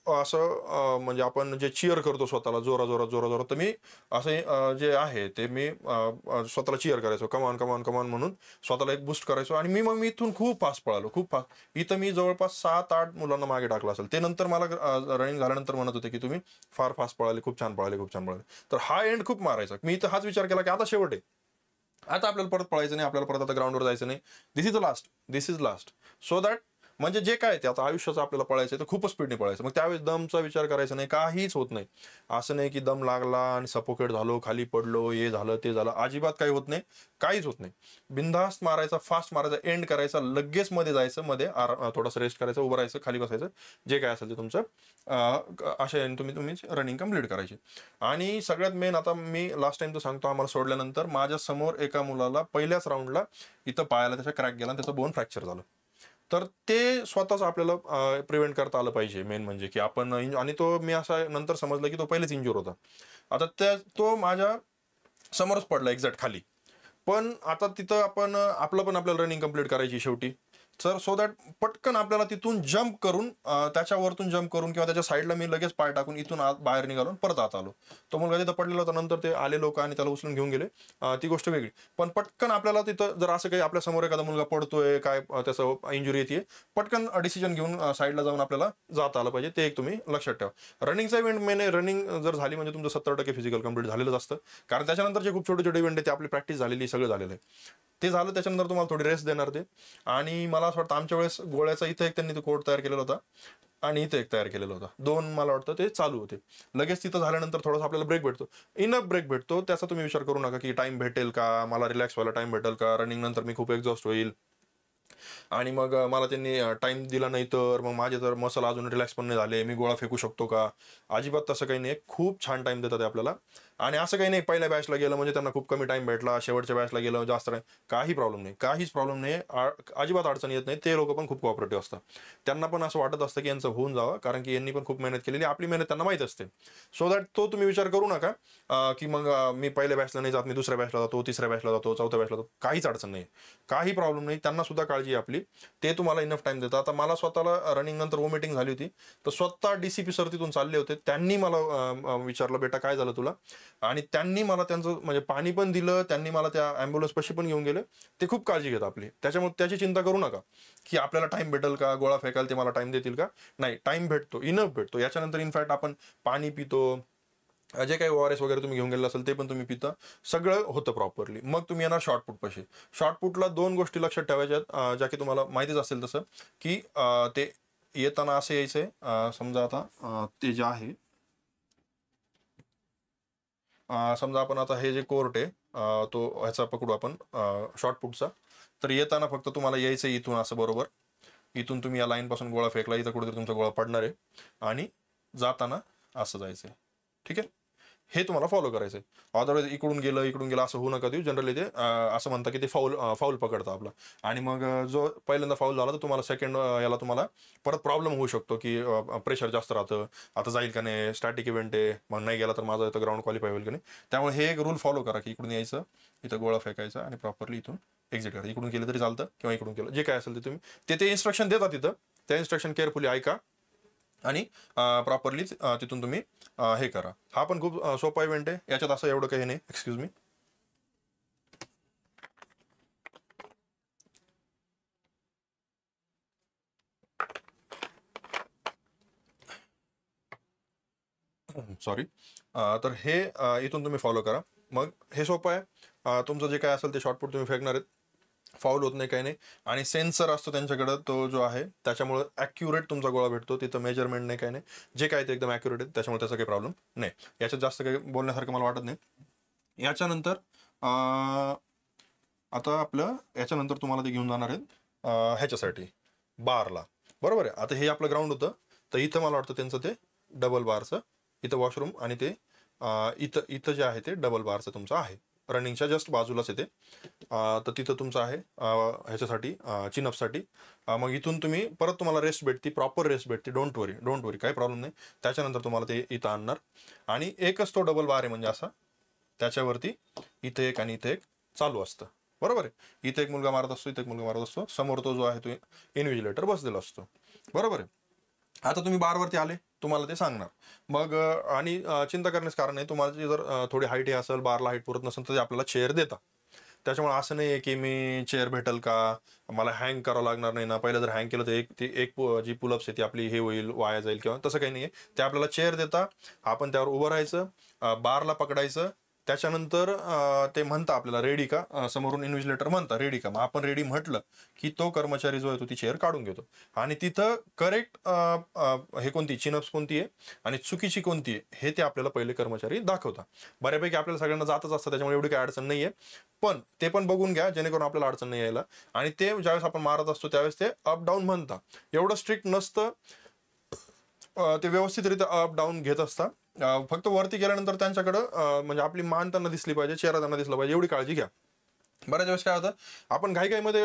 असं म्हणजे आपण जे चिअर करतो स्वतःला जोरात, तर मी असे जे आहे ते मी स्वतःला चिअर करायचो, कमान म्हणून स्वतःला एक बूस्ट करायचो, आणि मग मी इथून खूप फास्ट पळालो, खूप फास्ट. इथं मी जवळपास 7-8 मुलांना मागे टाकलं असेल. ते नंतर मला रनिंग झाल्यानंतर म्हणत होते की तुम्ही फार फास्ट पळाले, खूप छान पळाले. तर हा एंड खूप मारायचा. मी इथं हाच विचार केला की आता शेवट आहे, आता आपल्याला परत पळायचं नाही, आपल्याला परत आता ग्राउंडवर जायचं नाही. दिस इज लास्ट, सो दॅट म्हणजे जे काय ते आता आयुष्याचं आपल्याला पळायचं तर खूपच स्पीडने पळायचं. मग त्यावेळेस दमचा विचार करायचा नाही, काहीच होत नाही. असं नाही की दम लागला आणि सपोकेट झालो, खाली पडलो, हे झालं ते झालं, अजिबात काही होत नाही, काहीच होत नाही. बिनधास्त मारायचा, फास्ट मारायचा, एंड करायचा, लगेच मध्ये जायचं, मध्ये थोडंसं रेस्ट करायचं, उभं राहायचं, खाली बसायचं, जे काय असेल ते तुमचं अशा तुम्ही रनिंग कंप्लीट करायची. आणि सगळ्यात मेन, आता मी लास्ट टाइम तर सांगतो, आम्हाला सोडल्यानंतर माझ्या समोर एका मुलाला पहिल्याच राऊंडला इथं पायाला त्याच्या क्रॅक गेला आणि त्याचं बोन फ्रॅक्चर झालं. तर ते स्वतःच आपल्याला प्रिव्हेंट करता आलं पाहिजे. मेन म्हणजे की आपण आणि तो मी असा नंतर समजलं की तो पहिलेच इंज्युअर होता. आता तो माझ्या समोरच पडला एक्झॅक्ट खाली. पण आता तिथं आपण आपलं पण आपल्याला रनिंग कंप्लीट करायची शेवटी. तर सो दॅट पटकन आपल्याला तिथून जंप करून त्याच्यावरतून जंप करून किंवा त्याच्या साईडला मी लगेच पाय टाकून इथून आत बाहेर निघालो परत आत आलो. तो मुलगा तिथं पडलेला होता. नंतर ते आले लोक आणि त्याला उचलून घेऊन गेले. ती गोष्ट वेगळी. पण पटकन आपल्याला तिथं जर असं काही आपल्या समोर एखादा मुलगा पडतोय काय त्याचं इंजुरी येते, पटकन डिसिजन घेऊन साईडला जाऊन आपल्याला जाता आलं पाहिजे. ते एक तुम्ही लक्षात ठेवा. रनिंगचा इव्हेंट मेन रनिंग जर झाली म्हणजे तुमचं 70% फिजिकल कंप्लीट झालेलं असतं. कारण त्याच्यानंतर जे खूप छोटे छोटे इव्हेंट आहे ते आपली प्रॅक्टिस झालेली सगळं झालेलं आहे. ते झालं त्याच्यानंतर तुम्हाला थोडी रेस्ट देणार ते. आणि मला असं वाटतं आमच्या वेळेस गोळ्याचा इथं एक त्यांनी तो कोर्ट तयार केलेला होता आणि इथं एक तयार केलेला होता. 2 मला वाटतं ते चालू होते. लगेच तिथं झाल्यानंतर थोडासा आपल्याला ब्रेक भेटतो. इनफ ब्रेक भेटतो. त्याचा तुम्ही विचार करू नका की टाइम भेटेल का, मला रिलॅक्स व्हायला टाइम भेटेल का, रनिंग नंतर मी खूप एक्झॉस्ट होईल आणि मग मला त्यांनी टाइम दिला नाही तर मग माझे तर मसल अजून रिलॅक्स पण नाही झाले, मी गोळा फेकू शकतो का. अजिबात तसं काही नाही. खूप छान टाइम देतात ते आपल्याला. आणि असं काही नाही पहिल्या बॅचला गेलं म्हणजे त्यांना खूप कमी टाइम भेटला, शेवटच्या बॅचला गेलं जास्त टाइम. काही प्रॉब्लेम नाही, काहीच प्रॉब्लेम नाही. अजिबात अडचण येत नाही. ते लोक पण खूप कोऑपरेटिव्ह असतात. त्यांना पण असं वाटत असतं की यांचं होऊन जावं, कारण की यांनी पण खूप मेहनत केलेली, आपली मेहनत त्यांना माहीत असते. सो दॅट तो तुम्ही विचार करू नका की मग मी पहिल्या बॅचला नाही जात, मी दुसऱ्या बॅचला जातो, तिसऱ्या बॅचला जातो, चौथ्या बॅचला जातो. काहीच अडचण नाही, काही प्रॉब्लेम नाही. त्यांना सुद्धा काळजी आहे आपली. ते तुम्हाला इनफ टाइम देतात. आता मला स्वतःला रनिंग नंतर वॉमिटिंग झाली होती, तर स्वतः DCP सर तिथून चालले होते. त्यांनी मला विचारलं बेटा काय झालं तुला, आणि त्यांनी मला त्यांचं म्हणजे पाणी पण दिलं. त्यांनी मला त्या ॲम्ब्युलन्स पाशी पण घेऊन गेले. ते खूप काळजी घेतात आपली. त्याच्यामुळे त्याची चिंता करू नका की आपल्याला टाइम भेटेल का, गोळा फेकायला ते मला टाइम देतील का. नाही, टाइम भेटतो, इनफ भेटतो. याच्यानंतर इनफॅक्ट आपण पाणी पितो, जे काही ORS वगैरे तुम्ही घेऊन गेलेलं असेल ते पण तुम्ही पिता. सगळं होतं प्रॉपरली. मग तुम्ही येणार शॉर्टपुट पाशी. शॉर्टपुटला 2 गोष्टी लक्षात ठेवायच्यात, ज्या की तुम्हाला माहितीच असेल तसं की ते येताना असं यायचंय. समजा आता ते जे आहे समजा आपण आता हे जे कोर्ट आहे तो ह्याचा पकडू आपण शॉर्टपुटचा. तर येताना फक्त तुम्हाला यायचं इथून असं बरोबर. इथून तुम्ही या लाईन पासून गोळा फेकला, इथं कुठेतरी तुमचा गोळा पडणार आहे आणि जाताना असं जायचंय. ठीक आहे, हे तुम्हाला फॉलो करायचं आहे. अदरवाईज इकडून गेलं असं होऊ नका देऊ. जनरली ते असं म्हणतं की ते फाऊल पकडतं आपला. आणि मग जो पहिल्यांदा फाऊल झाला तर तुम्हाला सेकंड याला तुम्हाला परत प्रॉब्लेम होऊ शकतो की प्रेशर जास्त राहतं, आता जाईल का नाही, स्टॅटिक इव्हेंट आहे, मग नाही गेला तर माझं इथं ग्राउंड क्वालिफाय होईल का नाही. त्यामुळे हे एक रूल फॉलो करा की इकडून यायचं, इथं गोळा फेकायचा आणि प्रॉपरली इथून एक्झिट करा. इकडून केलं तरी चालतं किंवा इकडून केलं, जे काय असेल ते तुम्ही ते इन्स्ट्रक्शन देतात तिथं. त्या इन्स्ट्रक्शन केअरफुली ऐका आणि प्रॉपरली तिथून तुम्ही हे करा. हा पण खूप सोपा इव्हेंट आहे. याच्यात असं एवढं काही नाही. Excuse me. सॉरी. तर हे इथून तुम्ही फॉलो करा. मग हे सोपं आहे. तुमचं जे काय असेल ते शॉर्टपुट तुम्ही फेकणार आहेत. फाऊल होत नाही, काही नाही. आणि सेन्सर असतो त्यांच्याकडं, तो जो आहे त्याच्यामुळे ॲक्युरेट तुमचा गोळा भेटतो. तिथं मेजरमेंट नाही, काही नाही. जे काय ते एकदम ॲक्युरेट आहे, त्याच्यामुळे त्याचा काही प्रॉब्लेम नाही. याच्यात जास्त काही बोलण्यासारखं मला वाटत नाही. याच्यानंतर आता आपलं याच्यानंतर तुम्हाला ते घेऊन जाणार आहेत ह्याच्यासाठी बारला. बरोबर आहे. आता हे आपलं ग्राउंड होतं, तर इथं मला वाटतं त्यांचं ते डबल बारचं इथं वॉशरूम आणि ते इथं इथं जे आहे ते डबल बारचं तुमचं आहे. रनिंगच्या जस्ट बाजूलाच येते. तर तिथं तुमचं आहे ह्याच्यासाठी चिनअपसाठी. मग इथून तुम्ही परत तुम्हाला रेस्ट भेटते, प्रॉपर रेस्ट भेटते. डोंट वरी, काही प्रॉब्लेम नाही. त्याच्यानंतर तुम्हाला ते इथं आणणार आणि एकच तो डबल बार आहे म्हणजे असा, त्याच्यावरती इथं एक आणि इथं एक चालू असतं. बरोबर आहे. इथं एक मुलगा मारत असतो, इथं एक मुलगा मारत असतो. समोर तो जो आहे तो इन्व्हिजिलेटर बसलेला असतो. बरोबर आहे. आता तुम्ही बारवरती आले, तुम्हाला ते सांगणार. मग आणि चिंता करण्याचं कारण नाही. तुम्हाला जर थोडी हाईट हे असेल, बारला हाईट पुरत नसेल तर ते आपल्याला चेअर देतात. त्याच्यामुळे असं नाही आहे की मी चेअर भेटेल का, मला हँग करावं लागणार नाही ना. पहिलं जर हँग केलं तर जी पुलअप्स आहे ती आपली हे होईल, वाया जाईल किंवा तसं काही नाही आहे. ते आपल्याला चेअर देता, आपण त्यावर उभं राहायचं, बारला पकडायचं. त्याच्यानंतर ते म्हणता आपल्याला रेडी का, समोरून इन्व्हिजिलेटर म्हणता रेडी का. मग आपण रेडी म्हटलं की तो कर्मचारी जो आहे तो ती चेअर काढून घेतो. आणि तिथं करेक्ट हे कोणती चिनअप्स कोणती आहे आणि चुकीची कोणती आहे हे ते आपल्याला पहिले कर्मचारी दाखवता. बऱ्यापैकी आपल्याला सगळ्यांना जातच असतं, त्याच्यामुळे एवढी काही अडचण नाही आहे. पण ते पण बघून घ्या जेणेकरून आपल्याला अडचण नाही यायला. आणि ते ज्यावेळेस आपण मारत असतो त्यावेळेस ते अप डाऊन म्हणता. एवढं स्ट्रिक्ट नसतं, ते व्यवस्थितरित्या अप डाऊन घेत असतात. फक्त वरती गेल्यानंतर त्यांच्याकडं म्हणजे आपली मान त्यांना दिसली पाहिजे, चेहरा त्यांना दिसला पाहिजे, एवढी काळजी घ्या. बऱ्याच वेळेस काय होतं, आपण घाईघाईमध्ये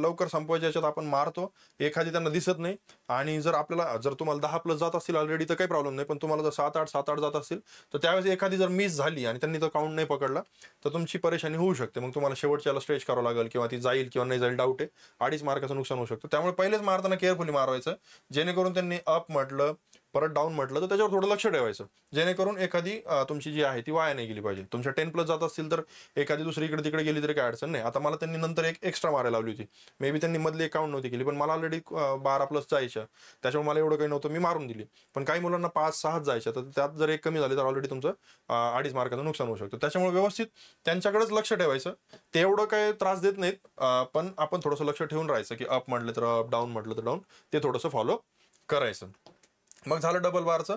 लवकर संपवायच्या याच्यात आपण मारतो, एखादी त्यांना दिसत नाही. आणि जर तुम्हाला 10+ जात असतील ऑलरेडी तर काही प्रॉब्लेम नाही, पण तुम्हाला जर 7-8 जात असतील तर त्यावेळेस एखादी जर मिस झाली आणि त्यांनी तो काउंट नाही पकडला तर तुमची परेशानी होऊ शकते. मग तुम्हाला शेवटच्याला स्ट्रेच करावं लागेल, किंवा ती जाईल किंवा नाही जाईल डाऊट आहे. 2.5 मार्काचं नुकसान होऊ शकतं. त्यामुळे पहिलेच मारताना केअरफुली मारवायचं, जेणेकरून त्यांनी अप म्हटलं परत डाऊन म्हटलं तर त्याच्यावर थोडं लक्ष ठेवायचं, जेणेकरून एखादी तुमची जी आहे ती वाया नाही गेली पाहिजे. तुमच्या 10+ जात असतील तर एखादी दुसरी इकडे तिकडे गेली तरी काय अडचण नाही. आता मला त्यांनी नंतर एक एक्स्ट्रा मारायला लावली होती, मे बी त्यांनी मधली एक काउंट नव्हती केली, पण मला ऑलरेडी 12+ जायच्या, त्याच्यामुळे मला एवढं काही नव्हतं, मी मारून दिली. पण काही मुलांना 5-6 जायच्या, तर त्यात जर एक कमी झाली तर ऑलरेडी तुमचं 2.5 मार्काचं नुकसान होऊ शकतं. त्याच्यामुळे व्यवस्थित त्यांच्याकडेच लक्ष ठेवायचं. ते एवढं काही त्रास देत नाहीत, पण आपण थोडंसं लक्ष ठेवून राहायचं की अप म्हटलं तर अप, डाऊन म्हटलं तर डाऊन, ते थोडंसं फॉलो करायचं. मग झालं डबल बारचं.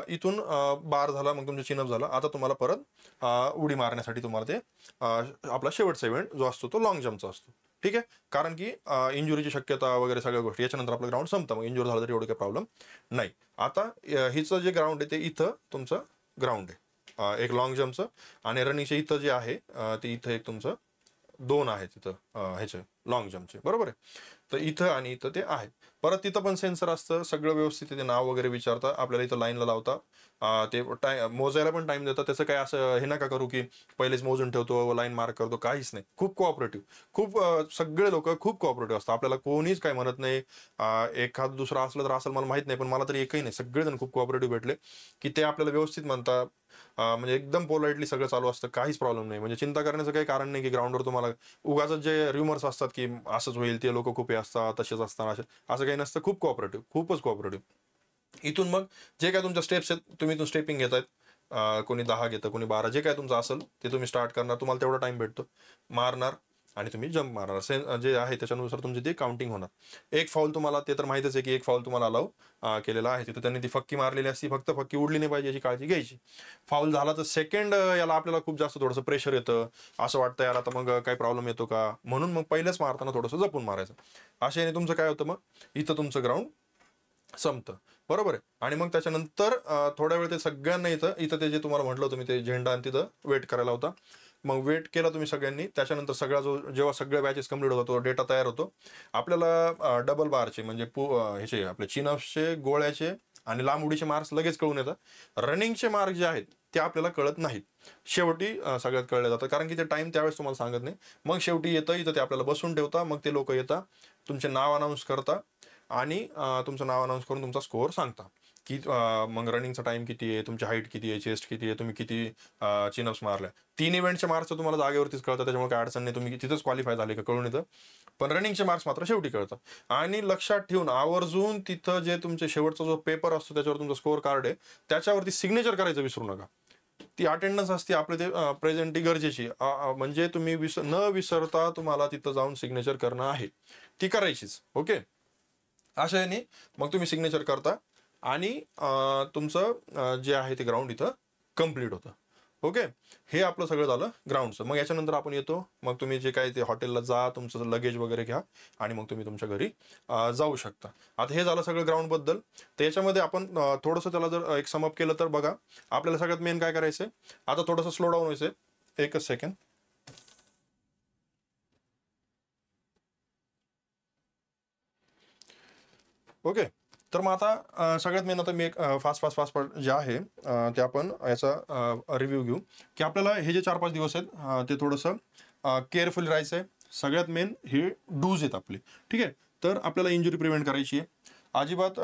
इथून बार झाला, मग तुमचं चिनअप झालं. आता तुम्हाला परत उडी मारण्यासाठी तुम्हाला ते आपला शेवटचा इव्हेंट जो असतो तो लॉंग जम्पचा असतो. ठीक आहे, कारण की इंजुरीची शक्यता वगैरे सगळ्या गोष्टी, याच्यानंतर आपलं ग्राउंड संपतं. मग इंजुरी झालं तरी एवढं काही प्रॉब्लेम नाही. आता हिचं जे ग्राउंड आहे ते इथं तुमचं ग्राउंड आहे, एक लॉंग जम्पचं. आणि रनिंगचे इथं जे आहे ते इथं एक तुमचं 2 आहे तिथं ह्याचे लॉंग जम्पचे, बरोबर आहे. तर इथं आणि इथं ते आहे. परत तिथं पण सेन्सर असतं, सगळं व्यवस्थित ते नाव वगैरे विचारता, आपल्याला इथं लाईनला लावता. ते मोजायला पण टाइम देतात. त्याचं काय असं हे नका करू की पहिलेच मोजून ठेवतो, लाईन मार्क करतो, काहीच नाही. खूप कोऑपरेटिव्ह, खूप सगळे लोक खूप कोऑपरेटिव्ह असतात. आपल्याला कोणीच काय म्हणत नाही. एखाद दुसरा असलं तर असं मला माहित नाही, पण मला तरी एकही नाही. सगळेजण खूप कोऑपरेटिव्ह भेटले की ते आपल्याला व्यवस्थित म्हणतात. म्हणजे एकदम पोलाइटली सगळं चालू असतं, काहीच प्रॉब्लेम नाही. म्हणजे चिंता करण्याचं काही कारण नाही की ग्राउंडवर तुम्हाला उगाच जे र्युमर्स असतात की असंच होईल, ते लोक खूप हे असतात, तसेच असतात, असं काही नसतं. खूप कोऑपरेटिव्ह, खूपच कोऑपरेटिव्ह. इथून मग जे काय तुमच्या स्टेप्स आहेत, तुम्ही इथून स्टेपिंग घेतायत, कोणी 10 घेतं, कोणी 12, जे काय तुमचं असेल ते तुम्ही स्टार्ट करणार. तुम्हाला तेवढा टाइम भेटतो, मारणार आणि तुम्ही जंप मारणार. जे आहे त्याच्यानुसार तुमची ती काउंटिंग होणार. एक फाऊल तुम्हाला, ते तर माहितच आहे की एक फाऊल तुम्हाला अलाउ केलेला आहे. तिथं त्यांनी ती फक्की मारलेली असती, फक्त फक्की उडली नाही पाहिजे याची काळजी घ्यायची. फाऊल झाला तर सेकंड याला आपल्याला खूप जास्त थोडंसं प्रेशर येतं, असं वाटतं यार आता मग काही प्रॉब्लेम येतो का, म्हणून मग पहिलेच मारताना थोडंसं जपून मारायचं. अशाने तुमचं काय होतं, मग इथं तुमचं ग्राउंड संपतं, बरोबर आहे. आणि मग त्याच्यानंतर थोड्या वेळ ते सगळ्यांना इथं इथं ते जे तुम्हाला म्हटलं होतं मी, ते झेंडा आणि तिथं वेट करायला होता. मग वेट केला तुम्ही सगळ्यांनी. त्याच्यानंतर सगळा जेव्हा सगळे बॅचेस कंप्लीट होतो, डेटा तयार होतो, आपल्याला डबल बारचे म्हणजे ह्याचे आपले चिनअप्सचे, गोळ्याचे आणि लांब उडीचे मार्क्स लगेच कळून येतात. रनिंगचे मार्क जे आहेत ते आपल्याला कळत नाहीत, शेवटी सगळ्यात कळलं जातं, कारण की ते टाइम त्यावेळेस तुम्हाला सांगत नाही. मग शेवटी येतं इथं, ते आपल्याला बसून ठेवता. मग ते लोक येतात, तुमचे नाव अनाऊन्स करता आणि तुमचं नाव अनाऊन्स करून तुमचा स्कोअर सांगता की मग रनिंगचा टाइम किती आहे, तुमची हाईट किती आहे, चेस्ट किती आहे, तुम्ही किती चिनअप्स मारल्या. 3 इव्हेंटचे मार्क्स तुम्हाला जागेवरतीच कळतात, त्याच्यामुळे काय अडचण नाही, तुम्ही तिथंच क्वालिफाय झाले का कळून येतं. पण रनिंगचे मार्क्स मात्र शेवटी कळतात. आणि लक्षात ठेवून आवर्जून तिथं जे तुमचे शेवटचा जो पेपर असतो त्याच्यावर तुमचं स्कोअर कार्ड आहे त्याच्यावरती सिग्नेचर करायचं विसरू नका. ती अटेंडन्स असते आपले, ते प्रेझेंटी गरजेची. म्हणजे तुम्ही न विसरता तुम्हाला तिथं जाऊन सिग्नेचर करणं आहे, ती करायचीच. ओके, अशा याने मग तुम्ही सिग्नेचर करता आणि तुमचं जे आहे ते ग्राउंड इथं कम्प्लीट होतं. ओके, हे आपलं सगळं झालं ग्राउंडचं. मग याच्यानंतर आपण येतो, मग तुम्ही जे काय ते हॉटेलला जा, तुमचं लगेज वगैरे घ्या आणि मग तुम्ही तुमच्या घरी जाऊ शकता. आता हे झालं सगळं ग्राउंडबद्दल. तर याच्यामध्ये आपण थोडंसं त्याला जर एक समअप केलं तर बघा, आपल्याला सगळ्यात मेन काय करायचं आहे, आता थोडंसं स्लो डाऊन व्हायचं आहे. एकच सेकंड. ओके, तर मग आता सगळ्यात मेन, आता मी एक फास्ट फास्ट फास्ट जे आहे ते आपण याचा रिव्ह्यू घेऊ की आपल्याला हे जे 4-5 दिवस आहेत ते थोडंसं केअरफुली राहायचं आहे. सगळ्यात मेन हे डूज आहेत आपले. ठीक आहे, तर आपल्याला इंजुरी प्रिव्हेंट करायची आहे. अजिबात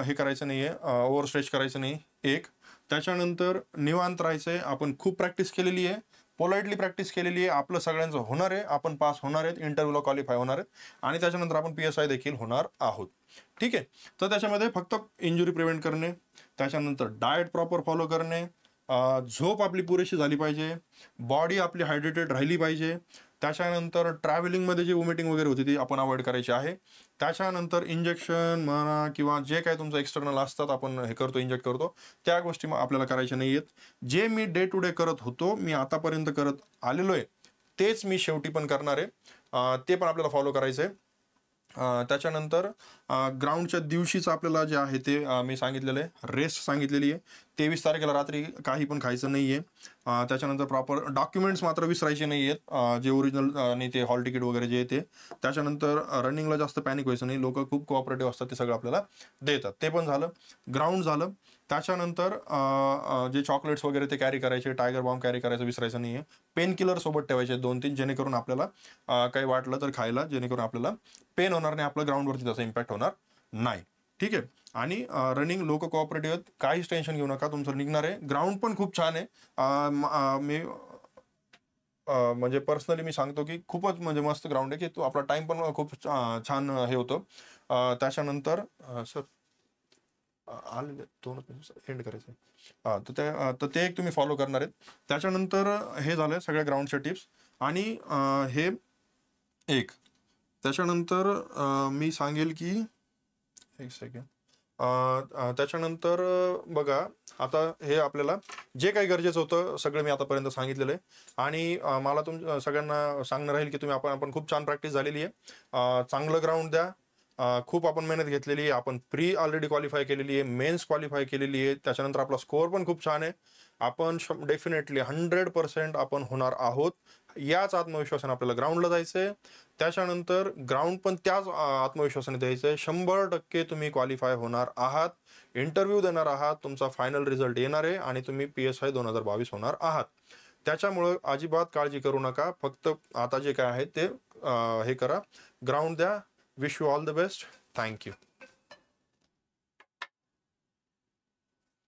हे करायचं नाही आहे, ओव्हर स्ट्रेच करायचं नाही. एक, त्याच्यानंतर निवांत राहायचं आहे. आपण खूप प्रॅक्टिस केलेली आहे, पोलाइटली प्रॅक्टिस केलेली आहे, आपलं सगळ्यांचं होणार आहे, आपण पास होणार आहेत, इंटरव्ह्यूला क्वालिफाय होणार आहेत आणि त्याच्यानंतर आपण PSI देखील होणार आहोत. ठीक आहे, तर त्याच्यामध्ये फक्त इंजुरी प्रिव्हेंट करणे, त्याच्यानंतर डाएट प्रॉपर फॉलो करणे, झोप आपली पुरेशी झाली पाहिजे, बॉडी आपली हायड्रेटेड राहिली पाहिजे. त्याच्यानंतर ट्रॅव्हलिंगमध्ये जी वॉमिटिंग वगैरे होती ती आपण अवॉइड करायची आहे. त्याच्यानंतर इंजेक्शन म्हणा किंवा जे काय तुमचं एक्सटर्नल असतात, आपण हे करतो, इंजेक्ट करतो, त्या गोष्टी आपल्याला करायच्या नाही आहेत. जे मी डे टू डे करत होतो, मी आतापर्यंत करत आलेलो आहे, तेच मी शेवटी पण करणार आहे. ते पण आपल्याला फॉलो करायचं आहे. त्याच्यानंतर ग्राउंडच्या दिवशीच आपल्याला जे आहे ते मी सांगितलेलं आहे, रेस्ट सांगितलेली आहे. 23 तारखेला रात्री काही पण खायचं नाही आहे. त्याच्यानंतर प्रॉपर डॉक्युमेंट्स मात्र विसरायचे नाही आहेत, जे ओरिजिनल आणि ते हॉल तिकीट वगैरे जे आहे ते. त्याच्यानंतर रनिंगला जास्त पॅनिक व्हायचं नाही, लोक खूप कोऑपरेटिव्ह असतात, ते सगळं आपल्याला देतात. ते पण झालं, ग्राउंड झालं. त्याच्यानंतर जे चॉकलेट्स वगैरे ते कॅरी करायचे, टायगर बॉम्ब कॅरी करायचं विसरायचं नाही आहे. पेन किलर सोबत ठेवायचे 2-3, जेणेकरून आपल्याला काही वाटलं तर खायला, जेणेकरून आपल्याला पेन होणार नाही, आपलं ग्राउंडवरती त्याचा इम्पॅक्ट होणार नाही. ठीक आहे. आणि रनिंग लोक कोऑपरेटिव्ह आहेत, काहीच टेन्शन घेऊ नका, तुमचं निघणार आहे. ग्राउंड पण खूप छान आहे. मी म्हणजे पर्सनली मी सांगतो की खूपच म्हणजे मस्त ग्राउंड आहे, की तो आपला टाइम पण खूप छान हे होतं. त्याच्यानंतर सर आलेले 2 एंड करायचं तर ते एक तुम्ही फॉलो करणार आहेत. त्याच्यानंतर हे झालं सगळ्या ग्राउंडच्या टिप्स. आणि हे एक त्याच्यानंतर मी सांगेल की एक सेकंड. त्याच्यानंतर बघा, आता हे आपल्याला जे काही गरजेचं होतं सगळं मी आतापर्यंत सांगितलेलं आहे. आणि मला सगळ्यांना सांगणं राहील की आपण खूप छान प्रॅक्टिस झालेली आहे. चांगलं ग्राउंड द्या. खूप आपण मेहनत घेतलेली आहे. आपण प्री ऑलरेडी क्वालिफाय केलेली आहे, मेन्स क्वालिफाय केलेली आहे. त्याच्यानंतर आपला स्कोअर पण खूप छान आहे. आपण डेफिनेटली 100% आपण होणार आहोत. याच आत्मविश्वासाने आपल्याला ग्राउंडला जायचंय. त्याच्यानंतर ग्राउंड पण त्याच आत्मविश्वासाने द्यायचंय. 100% तुम्ही क्वालिफाय होणार आहात. इंटरव्ह्यू देणार आहात, तुमचा फायनल रिझल्ट येणार आहे आणि तुम्ही PSI 2022 होणार आहात. त्याच्यामुळं अजिबात काळजी करू नका. फक्त आता जे काय आहे ते हे करा, ग्राउंड द्या. Wish you all the best. Thank you.